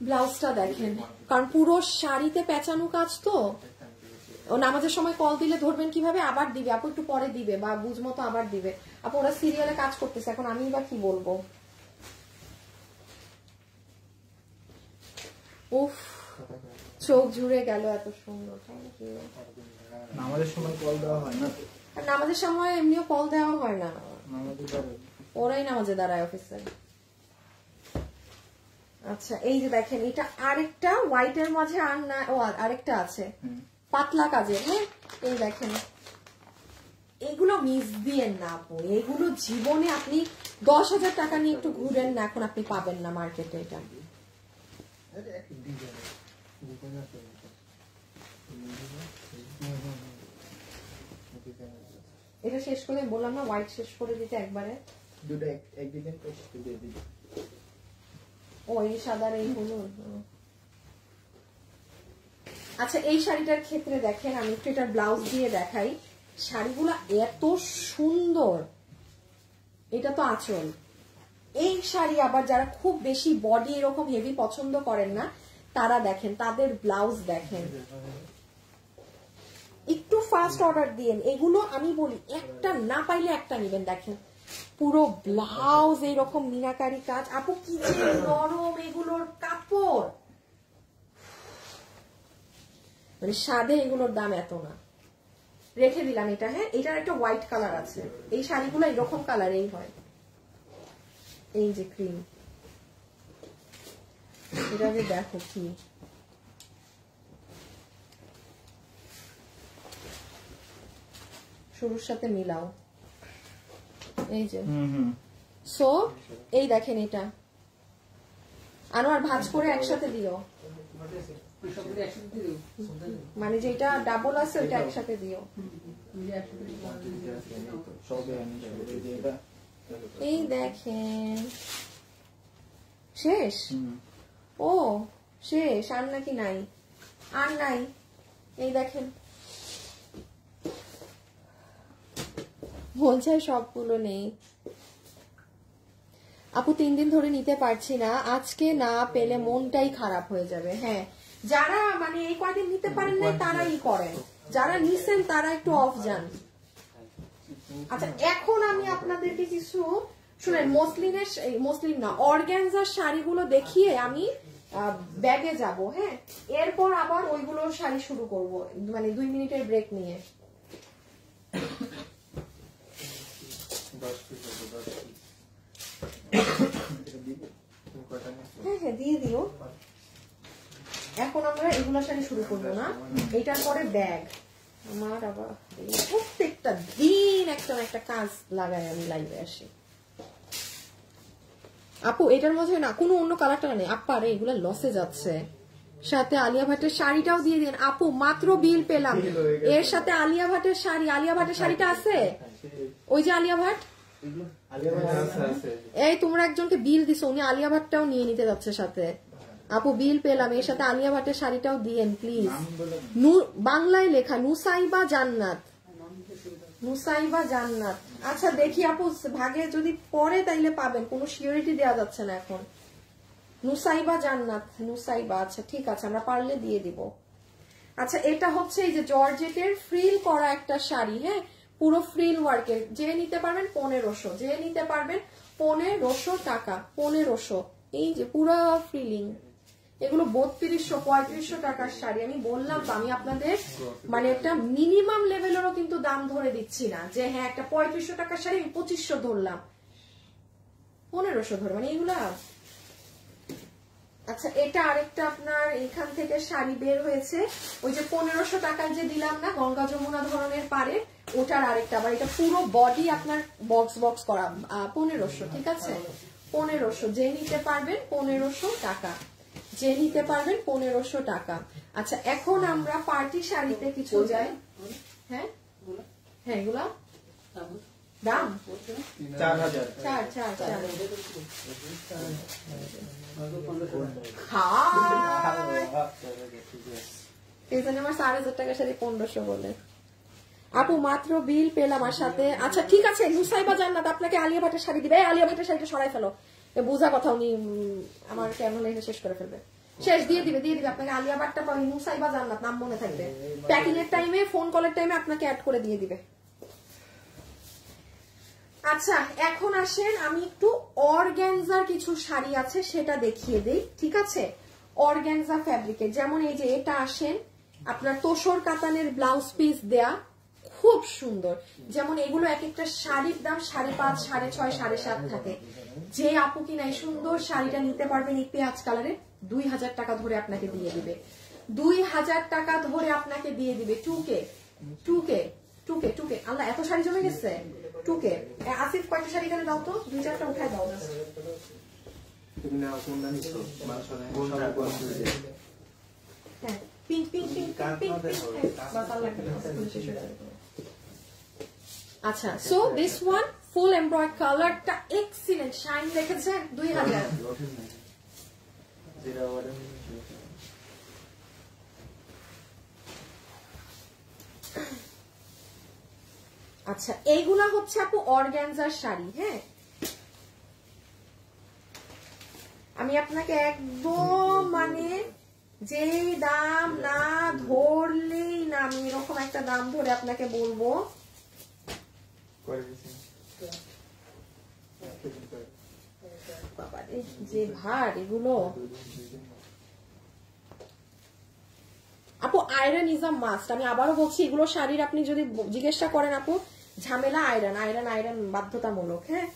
Speaker 1: ব্লাউজটা দেখেন, কারণ পুরো শাড়িতে পেঁচানো কাজ তো। ও নামাজের সময় কল দিলে ধরবেন কিভাবে, আবার দিবে আপু, একটু পরে দিবে বা বুঝ মতো আবার দিবে আপু, ওরা সিরিয়ালে কাজ করতেছে, এখন আমি বা কি বলবো। উফ চোখ জুড়ে গেল, এত সুন্দর।
Speaker 2: নামাজের সময় কল দেওয়া হয় না,
Speaker 1: আর নামাজের সময় এমনিও কল দেওয়া হয় না,
Speaker 2: নামাজে
Speaker 1: ওরাই নামাজে দাঁড়ায় অফিসে। আচ্ছা এই যে দেখেন, এটা আরেকটা হোয়াইটের মাঝে, আর না ও আরেকটা আছে পাতলা কাজের। হ্যাঁ এই দেখেন, এগুলো মিস দিয়েন না আপু, এগুলো জীবনে আপনি 10,000 টাকা নিয়ে একটু ঘুরেন না, এখন আপনি পাবেন না মার্কেটে। এটা শেষ করে বললাম না, হোয়াইট শেষ করে দিতে একবারে,
Speaker 2: দুটো এক ডিজাইন দিয়ে দিই।
Speaker 1: ও এই সাদার এই হলুদ। আচ্ছা এই শাড়িটার ক্ষেত্রে দেখেন, আমি একটু এটার ব্লাউজ দিয়ে দেখাই, শাড়িগুলো এত সুন্দর। এটা তো আঁচল, এই শাড়ি আবার যারা খুব বেশি বডি এরকম হেভি পছন্দ করেন না তারা দেখেন, তাদের ব্লাউজ দেখেন। একটু ফাস্ট অর্ডার দিয়েন, এগুলো আমি বলি একটা না পাইলে একটা নেবেন। দেখেন পুরো ব্লাউজ এইরকম মিনাকারি কাজ। আপু কি যে নরম এগুলোর কাপড়, মানে সাদে এগুলোর দাম এত না। রেখে দিলাম এটা। হ্যাঁ, এটার একটা হোয়াইট কালার আছে, এই শাড়িগুলো এরকম কালারেই হয়। এই যে ক্রিম, এটা যে দেখো কি শুরুর সাথে মিলাও, এই যে। সো এই দেখেন, এটা আনোয়ার ভাঁজ করে একসাথে দিও, মানে যেটা ডাবল আছে ওটা একসাথে দিও। এই দেখেন শেষ। ও শেষ, আর নাকি নাই? আর নাই। এই দেখেন বলছে সবগুলো নেই। আপু 3 দিন ধরে নিতে পারছি না, আজকে না পেলে মনটাই খারাপ হয়ে যাবে। হ্যাঁ, যারা মানে এই কয়দিন নিতে পারেন না তারাই করেন, যারা নিছেন তারা একটু অফ যান। আচ্ছা, এখন আমি আপনাদেরকে কিছু শুনেন, মসলিন না অর্গানজার শাড়িগুলো দেখিয়ে আমি ব্যাগে যাব। হ্যাঁ, এরপর আবার ওইগুলো শাড়ি শুরু করব, মানে 2 মিনিটের ব্রেক নিয়ে। হ্যাঁ হ্যাঁ দিয়ে দিও। এখন আমরা এগুলো শাড়ি শুরু করবো না, এটার পরে ব্যাগ। আমার আবার প্রত্যেকটা দিন একটা না একটা কাজ লাগাই আমি লাইভে আসি। আপু এটার মধ্যে না কোনো অন্য কালারটা নেই। আপা রে এগুলো লসে যাচ্ছে। সাথে আলিয়া ভাটের শাড়িটাও দিয়ে দিন। আপু মাত্র বিল পেলাম, এর সাথে আলিয়া ভাটের শাড়ি। আলিয়া ভাটের শাড়িটা আছে, ওই যে আলিয়া ভাট। এই তোমরা একজনকে বিল দিছো, উনি আলিয়া ভাটটাও নিয়ে নিতে যাচ্ছে সাথে। আপু বিল পেলাম, এর সাথে আলিয়া ভাটের শাড়িটাও দিয়েন প্লিজ। বাংলায় লেখা নুসাইবা জান্নাত, নুসাইবা জান্নাত। আচ্ছা দেখি আপু ভাগে যদি পরে তাইলে পাবেন, কোনো সিওরিটি দেওয়া যাচ্ছে না এখন। নুসাইবা জান্নাত, নুসাইবা। আচ্ছা ঠিক আছে, আমরা পারলে দিয়ে দিব। আচ্ছা এটা হচ্ছে এই যে জর্জেটের ফ্রিল করা একটা শাড়ি। হ্যাঁ, পুরো ফ্রিল ওয়ার্কের। যে নিতে পারবেন 1500, যে নিতে পারবেন 1500 টাকা, 1500। এই যে পুরো ফ্রিলিং, এগুলো 3200 3500 টাকার শাড়ি। আমি বললাম তো, আমি আপনাদের মানে একটা মিনিমাম লেভেলেরও কিন্তু দাম ধরে দিচ্ছি না যে হ্যাঁ একটা 3500 টাকার শাড়ি আমি 2500 ধরলাম, 1500 ধরে, মানে এগুলা। আচ্ছা এটা আরেকটা আপনার এখান থেকে শাড়ি বের হয়েছে, ওই যে 1500 টাকার যে দিলাম না গঙ্গা যমুনা ধরনের পারে, ওটার আরেকটা। আবার এটা পুরো বডি আপনার বক্স বক্স করা, 1500। ঠিক আছে, 1500। যে নিতে পারবেন 1500 টাকা, যে নিতে পারবেন 1500 টাকা। আচ্ছা এখন আমরা পার্টি শাড়িতে কিছু যাই। হ্যাঁ হ্যাঁ, এগুলা দাম 4000। আমার 4000 টাকা শাড়ি 1500 বলে। আপু মাত্র বিল পেলাম আর সাথে। আচ্ছা ঠিক আছে, নুসাইবা জান্নাত আপনাকে আলিয়া ভাটের শাড়ি দিবে। আলিয়া ভাটের শাড়িটা সরাই ফেলো, বোঝা কথা উনি আমার কেন লেগে শেষ করে ফেলবে। শেষ দিয়ে দিবে, দিয়ে দিবে আপনাকে আলিয়া ভাটটা পাবেন, নুসাইবা জান্নাত নাম মনে থাকবে। প্যাকিং এর টাইমে, ফোন কলের টাইমে আপনাকে অ্যাড করে দিয়ে দিবে। আচ্ছা এখন আসেন, আমি একটু অর্গানজার কিছু শাড়ি আছে সেটা দেখিয়ে দেই। ঠিক আছে, অর্গানজা ফ্যাব্রিকের, যেমন এই যে এটা আসেন আপনার তোসর কাতানের ব্লাউজ পিস দেয়া, খুব সুন্দর। যেমন এগুলো এক একটা শাড়ির দাম 5.5 6.5 7.5 থাকে। যে আপু কিনা এই সুন্দর শাড়িটা নিতে পারবেন এই পেঁয়াজ কালারের, 2000 টাকা ধরে আপনাকে দিয়ে দিবে, 2000 টাকা ধরে আপনাকে দিয়ে দিবে। টুকে টুকে টুকে টুকে, আল্লাহ এত শাড়ি জমে গেছে। টুকে আসিফ কয়টা শাড়ি এখানে দাও তো, 2-4টা উঠাই দাও। হ্যাঁ pink pink pink pink pink. আচ্ছা so this one full embroidered, কালারটা এক্সিলেন্ট, শাইন দেখেছেন, 2000। আচ্ছা এইগুলা হচ্ছে আপু অর্গানজার শাড়ি। হ্যাঁ আমি আপনাকে একদম মানে যেই দাম না ধরলেই না, আমি এরকম একটা দাম ধরে আপনাকে বলবো। বাবা রে যে ভার এগুলো। আপু আয়রন ইজ আ মাস্ট, আমি আবারও বলছি এগুলো শাড়ির আপনি যদি জিজ্ঞাসা করেন আপু ঝামেলা আয়রন আয়রন আয়রন বাধ্যতামূলক, হ্যাঁ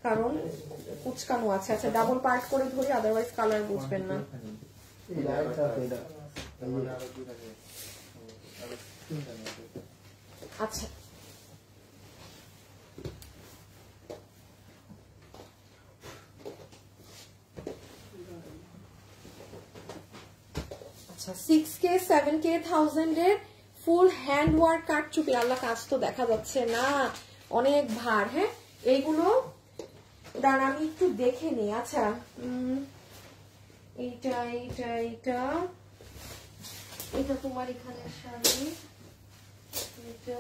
Speaker 1: কারণ কুচকানো আছে। আচ্ছা ডাবল পার্ট করে ধরি, আদারওয়াইজ কালার বুঝবেন না। আচ্ছা আচ্ছা 6K 7K 1000 এর ফুল হ্যান্ড ওয়ার্ক কাটচুপি, আল্লাহ কাজ তো দেখা যাচ্ছে না, অনেক ভার। হ্যাঁ এইগুলো দাঁড়া আমি একটু দেখে নিই। আচ্ছা এইটা এইটা এইটা এটা তোমার এখানে শাড়ি, এটা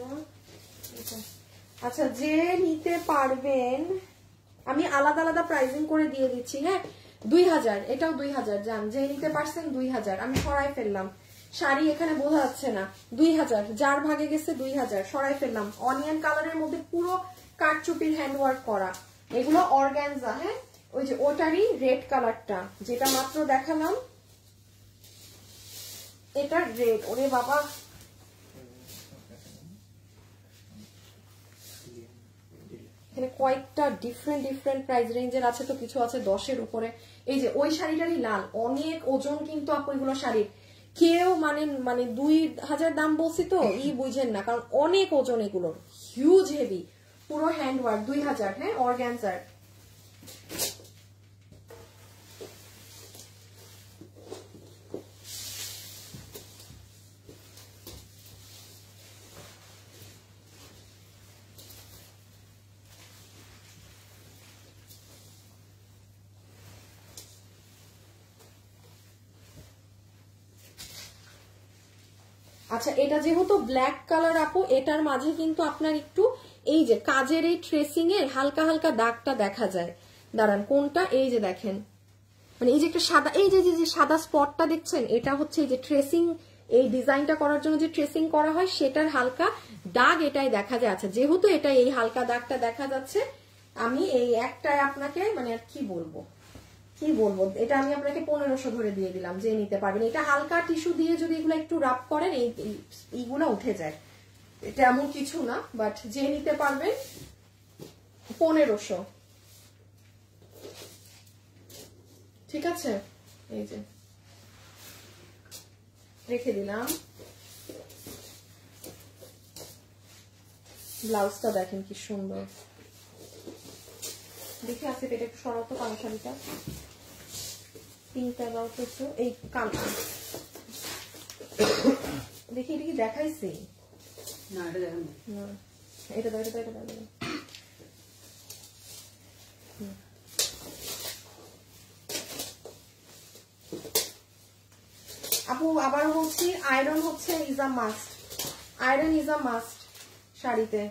Speaker 1: এটা। আচ্ছা যে নিতে পারবেন আমি আলাদা আলাদা প্রাইসিং করে দিয়ে দিচ্ছি। হ্যাঁ 2000, এটাও 2000, জান যে নিতে পারছেন 2000, আমি সরাই ফেললাম। শাড়ি এখানে বোঝা যাচ্ছে না, 2000 যার ভাগে গেছে 2000 সরাই ফেললাম। অনিয়ন কালারের মধ্যে পুরো কাটচুপির হ্যান্ড ওয়ার্ক করা, এগুলো অর্গানজা। হ্যাঁ ওই যে ওটারই রেড কালারটা যেটা মাত্র দেখালাম, এটা রেড। ওরে বাবা এখানে কয়েকটা ডিফারেন্ট প্রাইস রেঞ্জের আছে, তো কিছু আছে 10-এর উপরে। এই যে ওই শাড়িটারই লাল, অনেক ওজন কিন্তু আপু এগুলো শাড়ির। কেউ মানে 2000 দাম বলছি তো বুঝেন না, কারণ অনেক ওজন এগুলোর, হিউজ হেভি, পুরো হ্যান্ড ওয়ার্ক। 2000। হ্যাঁ অর্গানজার। আচ্ছা এটা যেহেতু ব্ল্যাক কালার আপু, এটার মাঝে কিন্তু আপনার একটু এই যে কাজের এই ট্রেসিং এর হালকা হালকা দাগটা দেখা যায়। দাঁড়ান কোনটা, এই যে দেখেন মানে এই যে একটা সাদা, এই যে সাদা স্পটটা দেখছেন, এটা হচ্ছে এই যে ট্রেসিং, এই ডিজাইনটা করার জন্য যে ট্রেসিং করা হয় সেটার হালকা দাগ এটাই দেখা যায়। আচ্ছা যেহেতু এটা এই হালকা দাগটা দেখা যাচ্ছে, আমি এই একটাই আপনাকে মানে আর কি বলবো এটা আমি আপনাকে 1500 ধরে দিয়ে দিলাম, যে নিতে পারবেন। এটা হালকা টিস্যু দিয়ে যদি এগুলো একটু রাব করেন এইগুলো উঠে যায়, এটা এমন কিছু না, বাট যে নিতে পারবেন 1500। ঠিক আছে এই যে রেখে দিলাম। ব্লাউজটা দেখেন কি সুন্দর, দেখে আছে এটা একটু সরাও তো কালো শাড়িটা, পিঙ্কটা দাও তো একটু, এই কালো দেখি এটা কি দেখাইছি না, এটা দেখেন না, এটা দাও এটা দাও এটা দাও। আপু আবারও বলছি আয়রন হচ্ছে is a must, iron is a must শাড়িতে।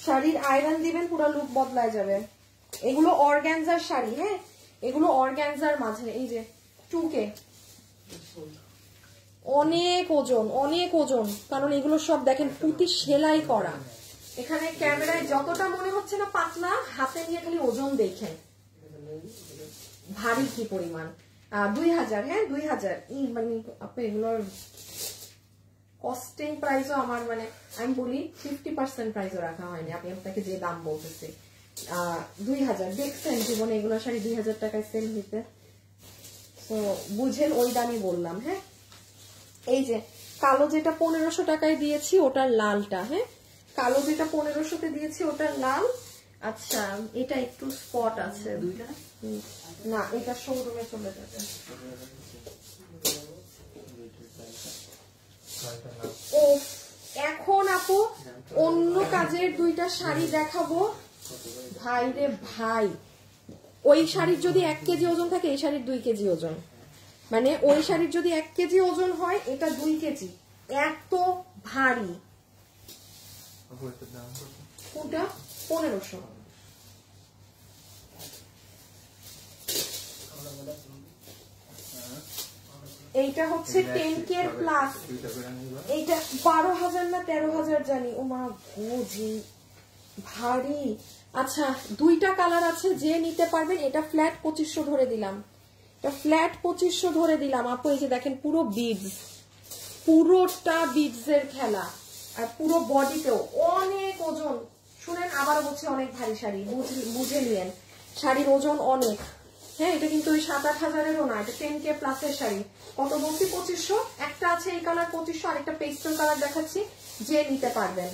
Speaker 1: শাড়ির আয়রন দিবেন পুরো লুক বদলায় যাবে। এগুলো অর্গানজার শাড়ি। হ্যাঁ এগুলো অর্গানজার মাঝে এই যে 2K, অনেক ওজন, কারণ এগুলো সব দেখেন পুঁতি সেলাই করা। এখানে ক্যামেরায় যতটা মনে হচ্ছে না পাতলা, হাতে নিয়ে খালি ওজন দেখেন ভারী কি পরিমাণ। 2000। হ্যাঁ 2000 মানে আপনি এগুলোর কস্টিং প্রাইসও আমার মানে আমি বলি 50% প্রাইসও রাখা হয়নি, আমি আপনাকে যে দাম বলতেছি 2000। দেখছেন জীবনে এগুলো শাড়ি 2000 টাকায় সেল হইতে, তো বুঝেন ওই দামই বললাম। হ্যাঁ এই যে কালো যেটা 1500 টাকায় দিয়েছি ওটার লালটা, হ্যাঁ কালো যেটা 1500-তে দিয়েছি ওটার লাল। আচ্ছা এটা একটু স্পট আছে, না এটা শোরুমে চলে যাবে। ও এখন আপু অন্য কাজের 2টা শাড়ি দেখাবো, ভাই রে ভাই ওই শাড়ির যদি 1 কেজি ওজন থাকে এই শাড়ির 2 কেজি ওজন, মানে ওই শাড়ির যদি 1 কেজি ওজন হয় এটা 2 কেজি, এত ভারী। ওটা 1500। এইটা হচ্ছে 10K প্লাস, এইটা 12,000 না 13,000 জানি। ও মা গোজি ভারী। আচ্ছা দুইটা কালার আছে, যে নিতে পারবেন। এটা ফ্ল্যাট 2500 ধরে দিলাম, এটা ফ্ল্যাট 2500 ধরে দিলাম আপু। এই যে দেখেন পুরো বিডস, পুরোটা বিডস এর খেলা, আর পুরো বডিতেও অনেক ওজন। শুনেন আবার বলছি অনেক ভারী শাড়ি, বুঝে নিয়েন শাড়ির ওজন অনেক। হ্যাঁ এটা কিন্তু ওই 7-8 হাজারেরও না, এটা 10K প্লাসের শাড়ি। কত বলছি 2500। একটা আছে এই কালার 2500, আর একটা পেস্টেল কালার দেখাচ্ছি, যে নিতে পারবেন।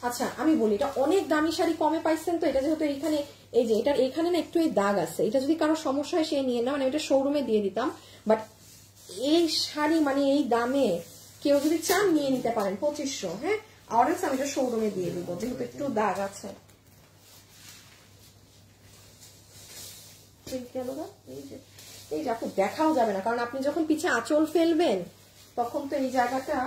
Speaker 1: আচ্ছা আমি বলি, এটা অনেক দামি শাড়ি কমে পাইছেন তো। এটা যেহেতু এইখানে, এই যে এটার এখানে না একটু এই দাগ আছে, এটা যদি কারো সমস্যা হয় সে নিয়ে না, মানে এটা শোরুমে দিয়ে দিতাম। বাট এই শাড়ি মানে এই দামে কেউ যদি চান নিয়ে নিতে পারেন 2500। হ্যাঁ অরেন্স আমি এটা শোরুমে দিয়ে দিব, যেহেতু একটু দাগ আছে। এই যে আপনি দেখাও যাবে না, কারণ আপনি যখন পিছে আঁচল ফেলবেন তখন তো এই জায়গাটা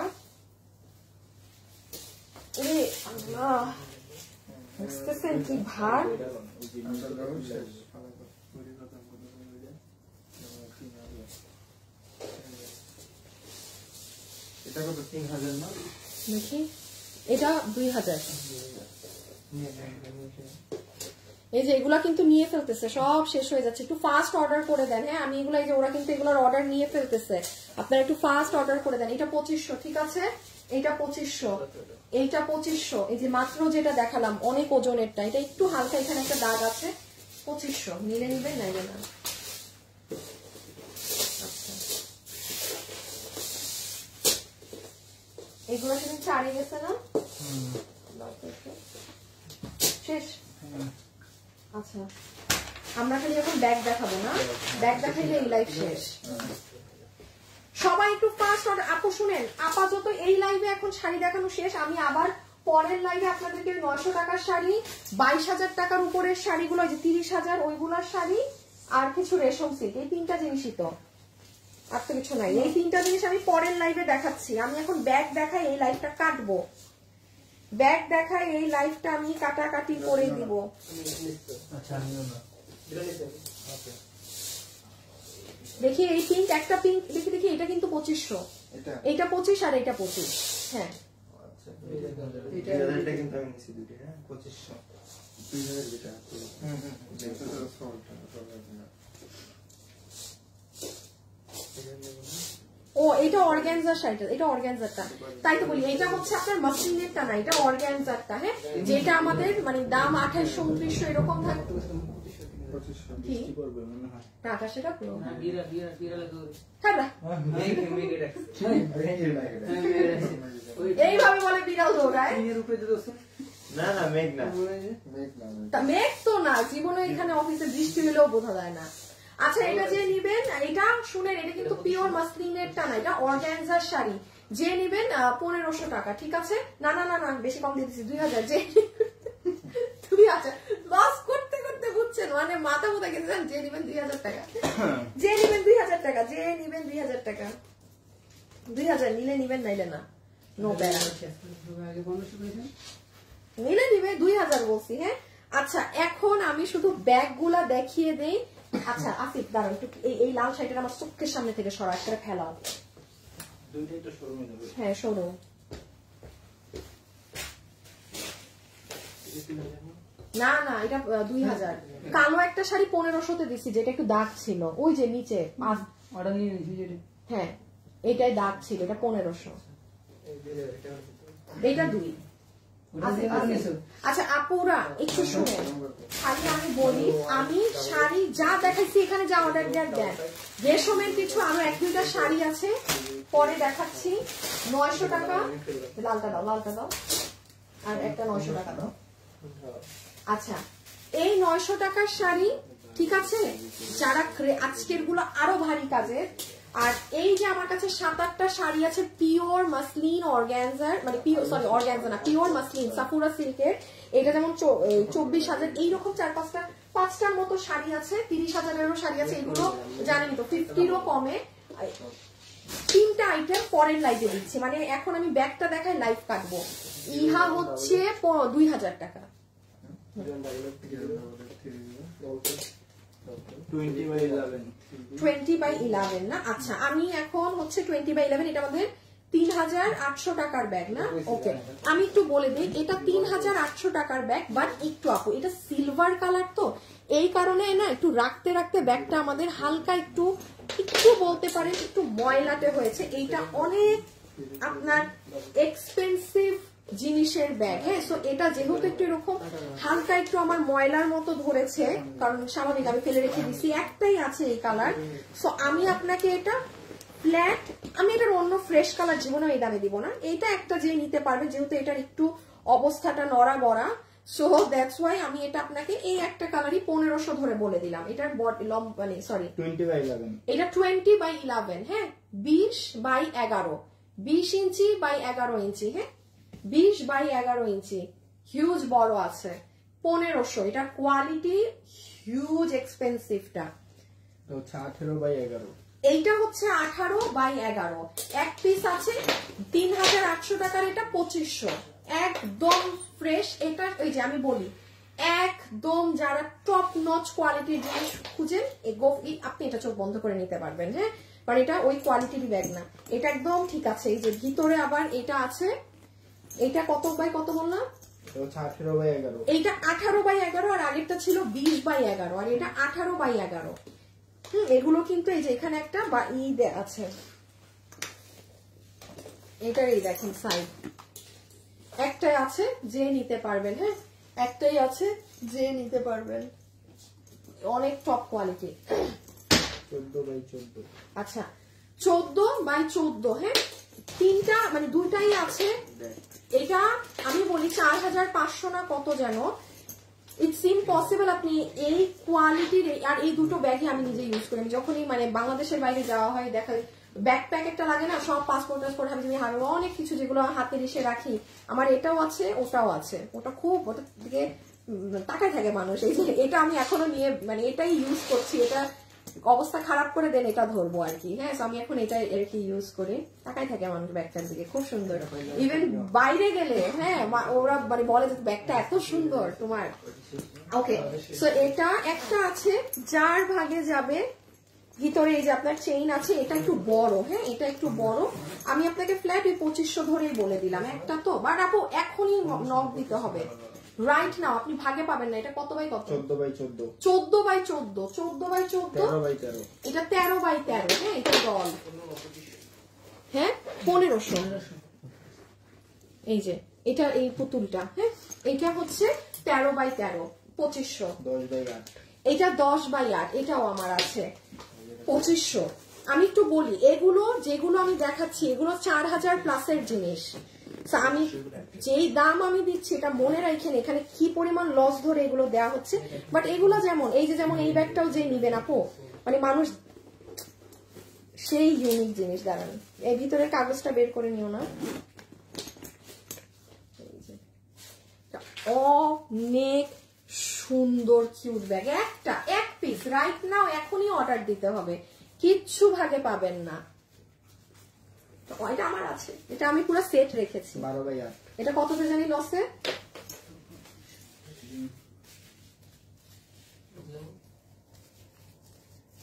Speaker 1: বুঝতেছেন কি ভার। দেখি এটা 2000। এই যে এগুলা কিন্তু নিয়ে ফেলতেছে, সব শেষ হয়ে যাচ্ছে। একটু ফাস্ট অর্ডার করে দেন। হ্যাঁ আমি এগুলা, এই যে ওরা কিন্তু এগুলোর অর্ডার নিয়ে ফেলতেছে, আপনারা একটু ফাস্ট অর্ডার করে দেন। এটা 2500 ঠিক আছে, এইটা 2500, এইটা 2500। এই যে মাত্র যেটা দেখালাম অনেক ওজনেরটা, এটা একটু হালকা এখানে একটা দাগ আছে, 2500। নিলে নিবেন, নাইলে না। আচ্ছা এগুলো সেদিন ছাড়িয়ে গেছে না, শেষ। আচ্ছা আমরা খালি এখন ব্যাগ দেখাবো না, ব্যাগ দেখাইলে এই লাইভ শেষ। সবাই একটু ফাস্ট অর্ডার। আপু শুনেন, আপাতত এই লাইভে এখন শাড়ি দেখানো শেষ। আমি আবার পরের লাইভে আপনাদেরকে 900 টাকার শাড়ি, 22,000 টাকার উপরের শাড়িগুলো, যে 30,000 ওইগুলার শাড়ি, আর কিছু রেশম সিল্ক, এই তিনটা জিনিসই তো, আর তো কিছু নাই। এই তিনটা জিনিস আমি পরের লাইভে দেখাচ্ছি। আমি এখন ব্যাগ দেখাই, এই লাইভটা কাটবো। ব্যাগ দেখাই, এই লাইভটা আমি কাটাকাটি করে দিব। দেখি এই পিঙ্ক, একটা পিঙ্ক দেখি, দেখি এটা কিন্তু 2500, এইটা 25 আর এইটা 25। হ্যাঁ ও এটা অর্গানজার শাড়িটা, এটা অর্গানজারটা। তাই তো বলি এটা হচ্ছে আপনার মাসলিনেরটা না, এটা অর্গানজারটা। হ্যাঁ যেটা আমাদের মানে দাম 2800-2900 এরকম থাকে। এইভাবে বলে বিড়াল দৌড়ায়। মেঘ তো না, জীবনে এখানে অফিসে বৃষ্টি হলেও বোঝা যায় না। আচ্ছা এটা যে নিবেন, এটা শুনেন, এটা কিন্তু পিওর মাসলিনেরটা না, এটা অর্গানজার শাড়ি। যে নিবেন 1500 টাকা ঠিক আছে। না না না না বেশি কম দিয়ে দিচ্ছি, 2000। যে 2000 লস করতে করতে বুঝছেন, মানে মাথা মোথা গেছেন। যে নিবেন 2000 টাকা, যে নিবেন 2000 টাকা, যে নিবেন 2000 টাকা। 2000 নিলে নিবেন, নাইলে না, নো ব্যাড। নিলে নিবে 2000 বলছি। হ্যাঁ আচ্ছা এখন আমি শুধু ব্যাগ গুলা দেখিয়ে দেই। আচ্ছা আসিফ দাঁড়ান একটু, এই লাল শাড়িটা আমার চোখের সামনে থেকে সরা, একটা ফেলাও। হ্যাঁ শোরুম। না না এটা 2000। কালো একটা শাড়ি 1500-তে দিছি, যেটা একটু দাগ ছিল, ওই যে নিচে। হ্যাঁ এটাই দাগ ছিল, এটা 1500। এটা 2। আচ্ছা আপুরা একটু শুনেন, খালি আমি বলি, আমি শাড়ি যা দেখাচ্ছি এখানে যা অর্ডার দেন, রেশমের কিছু আরো 1-2টা শাড়ি আছে পরে দেখাচ্ছি। 900 টাকা, লালটা দাও, লালটা দাও, আর একটা 900 টাকা দাও। আচ্ছা এই 900 টাকার শাড়ি ঠিক আছে, যারা আজকের গুলো আরো ভারী কাজের। আর এই যে আমার কাছে 7-8টা শাড়ি আছে পিওর মাসলিন অর্গানজার, মানে সরি অর্গানজা না, পিওর মাসলিন সাফুরা সিল্কের। এটা যেমন 24,000, এইরকম 4-5টার মতো শাড়ি আছে। 30,000-এরও শাড়ি আছে। এগুলো জানেন তো 50-রও কমে। 3টা আইটেম পরের লাইভে দিচ্ছি, মানে এখন আমি ব্যাগটা দেখাই লাইভ কাটবো। ইহা হচ্ছে 2000 টাকা। 20/11 না? আচ্ছা আমি এখন হচ্ছে 20/11, এটা আমাদের 3800 টাকার ব্যাগ না? ওকে, আমি একটু বলে দিই, এটা 3800 টাকার ব্যাগ, বাট একটু আপু এটা সিলভার কালার তো এই কারণে না একটু রাখতে রাখতে ব্যাগটা আমাদের হালকা একটু বলতে পারেন একটু ময়লাটে হয়েছে। এইটা অনেক আপনার এক্সপেন্সিভ জিনিসের ব্যাগ, হ্যাঁ। সো এটা যেহেতু একটু এরকম হালকা একটু আমার ময়লার মতো ধরেছে, কারণ স্বাভাবিক আমি ফেলে রেখে দিছি, একটাই আছে এই কালার। সো আমি আপনাকে এটা ফ্ল্যাট, আমি এটার অন্য ফ্রেশ কালার জীবনে এই দামে দিব না। এইটা একটা যে নিতে পারবে, যেহেতু এটার একটু অবস্থাটা নড়া বড়া, সো দ্যাটস ওয়াই আমি এটা আপনাকে এই একটা কালারই 1500 ধরে বলে দিলাম। এটার মানে সরি
Speaker 2: 20/11,
Speaker 1: এটা 20/11, হ্যাঁ 20/11, 20 ইঞ্চি বাই 11 ইঞ্চি, হ্যাঁ 20/11 ইঞ্চি, হিউজ বড় আছে, 1500। এটার কোয়ালিটি হিউজ এক্সপেন্সিভটা।
Speaker 2: তো 18/11,
Speaker 1: এইটা হচ্ছে 18/11, এক পিস আছে 3800 টাকার, এটা 2500, একদম ফ্রেশ। এটা ওই যে আমি বলি একদম যারা টপ নচ কোয়ালিটির জিনিস খুঁজেন আপনি এটা চোখ বন্ধ করে নিতে পারবেন, হ্যাঁ। কারণ এটা ওই কোয়ালিটির ব্যাগ না, এটা একদম ঠিক আছে। এই যে ভিতরে আবার এটা আছে, এটা কত বাই কত বললাম?
Speaker 2: 18/11,
Speaker 1: এইটা 18/11, আর আগেরটা ছিল 20/11, আর এটা 18/11। এগুলো কিন্তু এই যে এখানে একটা বা আছে, এটার এই দেখেন সাইড একটাই আছে, যে নিতে পারবেন, হ্যাঁ একটাই আছে, যে নিতে পারবেন, অনেক টপ কোয়ালিটি।
Speaker 2: 14/14,
Speaker 1: আচ্ছা 14/14, হ্যাঁ তিনটা মানে দুইটাই আছে। এটা আমি বলি 4500 না কত যেন, ইটস ইম্পসিবল আপনি এই কোয়ালিটির। আর এই দুটো ব্যাগই আমি নিজে ইউজ করি, যখনই মানে বাংলাদেশের বাইরে যাওয়া হয়, দেখা ব্যাকপ্যাক একটা লাগে না, সব পাসপোর্ট টাসপোর্ট আমি হাতে অনেক কিছু যেগুলো হাতে এসে রাখি, আমার এটাও আছে ওটাও আছে, ওটা খুব ওটার দিকে তাকায় থাকে মানুষ। এই যে এটা আমি এখনো নিয়ে মানে এটাই ইউজ করছি, এটা অবস্থা খারাপ করে দেন এটা ধরবো আর কি, হ্যাঁ আমি এখন এটা আর কি ইউজ করি, তাকায় থাকে মানুষ ব্যাগটার দিকে, খুব সুন্দর। ইভেন বাইরে গেলে হ্যাঁ ওরা মানে বলে যে ব্যাগটা এত সুন্দর তোমার। ওকে, সো এটা একটা আছে যার ভাগে যাবে, ভিতরে এই যে আপনার চেইন আছে, এটা একটু বড়, হ্যাঁ এটা একটু বড়। আমি আপনাকে ফ্ল্যাট ওই 2500 ধরেই বলে দিলাম একটা তো, বাট আপু এখনই নক দিতে হবে রাইট নাও, আপনি ভাগে পাবেন না। এটা কত বাই কত?
Speaker 2: 14/14,
Speaker 1: 14/14, 14/14,
Speaker 2: 13/13,
Speaker 1: এটা 13/13, হ্যাঁ এটা ডল, হ্যাঁ 1500। এই যে এটা এই পুতুলটা, হ্যাঁ এটা হচ্ছে 13/13, 2500।
Speaker 2: 10/8,
Speaker 1: এটা 10/8, এটাও আমার আছে 2500। আমি একটু বলি, এগুলো যেগুলো আমি দেখাচ্ছি এগুলো 4000 প্লাসের জিনিস। আমি যেই দাম আমি দিচ্ছি এটা মনে রাখেন, এখানে কি পরিমাণ লস ধরে এগুলো দেওয়া হচ্ছে। বাট এগুলো যেমন এই যে যেমন এই ব্যাগটাও যে নিবেন আপু, মানে মানুষ সেই ইউনিক জিনিস। দাঁড়ান এই ভিতরে কাগজটা বের করে নিও না, অনেক সুন্দর কিউট ব্যাগ, এক পিস রাইট নাও এখনই অর্ডার দিতে হবে, কিচ্ছু ভাগে পাবেন না। এটা আমার আছে, এটা আমি পুরো সেট রেখেছি।
Speaker 2: 12/8,
Speaker 1: এটা কততে জানি লসে?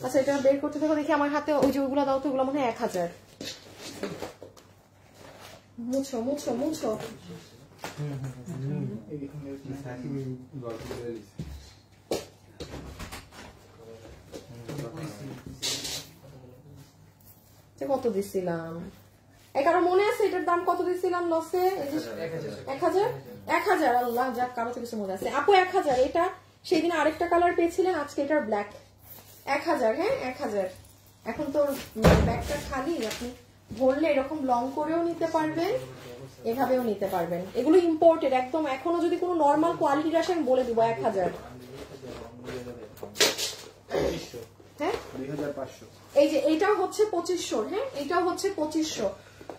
Speaker 1: আচ্ছা এটা বের করতে থাকো, দেখি আমার হাতে ওই যে ওইগুলো দাও তো, ওগুলো মনে হয় 1000। মুছো মুছো মুছো, কত দিছিলাম? কারো মনে আছে এটার দাম কত দিছিলাম লসে? 1000। 1000, আল্লাহ যাক কারো তো কিছু মনে আছে। আপু 1000, এটা সেদিন আরেকটা কালার পেয়েছিলেন, আজকে এটার ব্ল্যাক। 1000, হ্যাঁ 1000। এখন তো ব্যাগটা খালি, আপনি ভরলে এরকম লং করেও নিতে পারবেন, এভাবেও নিতে পারবেন। এগুলো ইম্পোর্টেড একদম, এখনো যদি কোনো নর্মাল কোয়ালিটির আসে আমি বলে দিব 1000। হ্যাঁ
Speaker 2: 2500,
Speaker 1: এই যে এটাও হচ্ছে 2500, হ্যাঁ এটাও হচ্ছে 2500,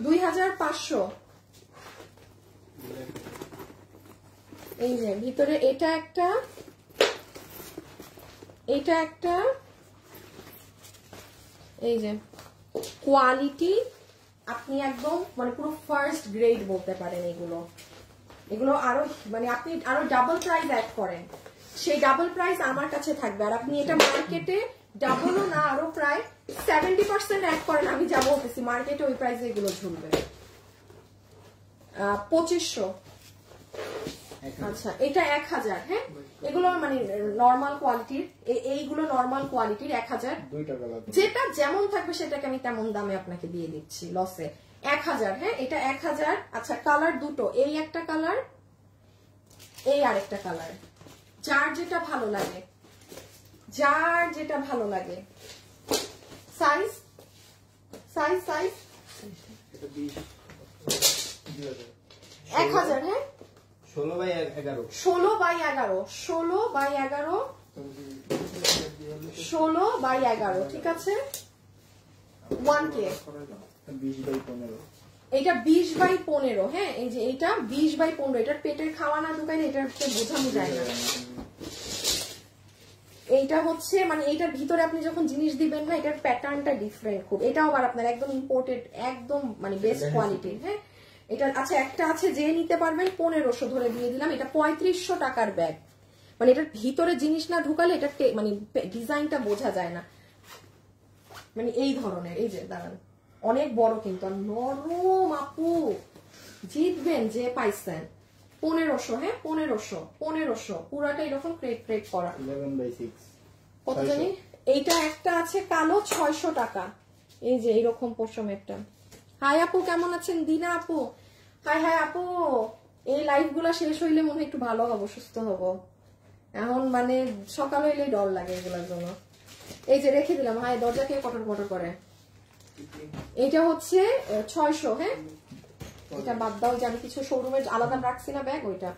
Speaker 1: 2500। এই যে ভিতরে এটা একটা, এটা একটা, এই যে কোয়ালিটি আপনি একদম মানে পুরো ফার্স্ট গ্রেড বলতে পারেন। এগুলো আরো মানে আপনি আরো ডাবল প্রাইস অ্যাড করেন, সেই ডাবল প্রাইস আমার কাছে থাকবে। আর আপনি এটা মার্কেটে ডাবলও না আরো প্রায় 70% অ্যাড করেন, আমি যা বলতেছি মার্কেটে ওই প্রাইসে এগুলো ঝুলবে। 2500। আচ্ছা এটা 1000। হ্যাঁ এগুলো মানে নরমাল কোয়ালিটির, এইগুলো নরমাল কোয়ালিটির 1000। যেটা যেমন থাকবে সেটাকে আমি তেমন দামে আপনাকে দিয়ে দিচ্ছি লসে। 1000। হ্যাঁ এটা 1000। আচ্ছা কালার দুটো, এই একটা কালার, এই আরেকটা কালার, যার যেটা ভালো লাগে, যার যেটা ভালো লাগে। Size size size 1000। হ্যাঁ
Speaker 2: 16x11
Speaker 1: 16x11 16x11 ঠিক আছে 1K।
Speaker 2: 20x15।
Speaker 1: এটা 20x15। হ্যাঁ এই যে এটা 20x15, এটার পেটের খাওয়া না ঢুকাইলে এটার বোঝানো যায় না। এইটা হচ্ছে মানে এইটার ভিতরে আপনি যখন জিনিস দিবেন না এটার প্যাটার্নটা ডিফারেন্ট খুব। এটাও আবার আপনার একদম ইম্পোর্টেড, একদম মানে বেস্ট কোয়ালিটির। হ্যাঁ এটা আচ্ছা একটা আছে যে নিতে পারবেন 1500 ধরে দিয়ে দিলাম। এটা 3500 টাকার ব্যাগ, মানে এটার ভিতরে জিনিস না ঢুকালে এটা মানে ডিজাইনটা বোঝা যায় না। মানে এই ধরনের, এই যে দাঁড়ান অনেক বড় কিন্তু আর নরম আপু, জিতবেন যে পাইছেন। 1500। হ্যাঁ 1500 পুরাটা এরকম ক্রেট ক্রেট করা।
Speaker 2: 11/6
Speaker 1: কত জানি এইটা একটা আছে কালো 600 টাকা। এই যে এইরকম পশম একটা। হাই আপু কেমন আছেন? দিনা আপু হাই। হাই আপু, এই লাইভ গুলা শেষ হইলে মনে হয় একটু ভালো হবো, সুস্থ হবো। এখন মানে সকাল হইলেই ডর লাগে এগুলোর জন্য। এই যে রেখে দিলাম। হাই দরজা কে কটর কটর করে। এইটা হচ্ছে 600। হ্যাঁ এটা বাদ দাও যে আমি কিছু শোরুমে আলাদা রাখছি না ব্যাগ, ওইটা।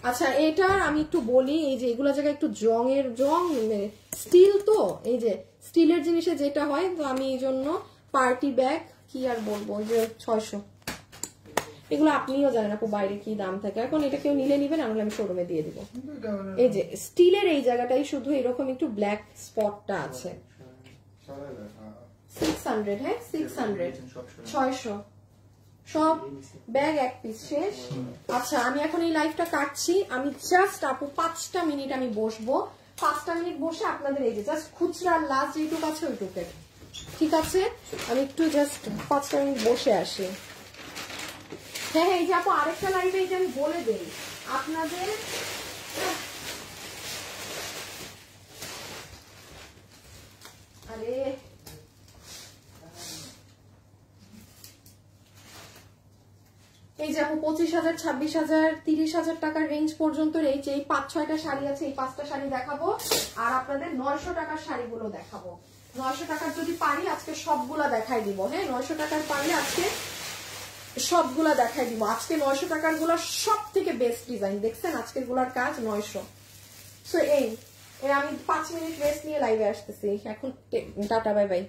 Speaker 1: আচ্ছা এটা আমি একটু বলি, এই যে এগুলো জায়গায় একটু জং স্টিল তো, এই যে স্টিলের জিনিসে যেটা হয়, তো আমি এই জন্য পার্টি ব্যাগ কি আর বলবো, যে 600। এগুলো আপনিও জানেন আপু বাইরে কি দাম থাকে। এখন এটা কেউ নিলে নিবেন, নাহলে আমি শোরুমে দিয়ে দিব। এই যে স্টিলের এই জায়গাটাই শুধু এরকম একটু ব্ল্যাক স্পটটা আছে। 600। হ্যাঁ 600 600 সব ব্যাগ এক পিস শেষ। আচ্ছা আমি এখন এই লাইভটা কাটছি, আমি জাস্ট আপু 5টা মিনিট আমি বসবো। 5টা মিনিট বসে আপনাদের এই যে জাস্ট খুচরা লাস্ট যেটুকু আছে ওইটুকের, ঠিক আছে? আমি একটু জাস্ট 5টা মিনিট বসে আসি। হ্যাঁ হ্যাঁ এই যে আপু আরেকটা লাইভে এই যে আমি বলে দেই আপনাদের, আরে এই যে আপু 25,000 26,000 30,000 টাকার রেঞ্জ পর্যন্ত এই 5-6টা শাড়ি আছে, এই 5টা শাড়ি দেখাবো। আর আপনাদের 900 টাকার শাড়িগুলো দেখাবো। 900 টাকার যদি পারি আজকে সবগুলা দেখাই দিব। হ্যাঁ 900 টাকার পারলে আজকে সবগুলা দেখাই দিব। আজকে 900 টাকার গুলা সব থেকে বেস্ট ডিজাইন দেখছেন, আজকের গুলার কাজ 900। সো এই আমি 5 মিনিট রেস্ট নিয়ে লাইভে আসতেছি এখন। Tata bye bye.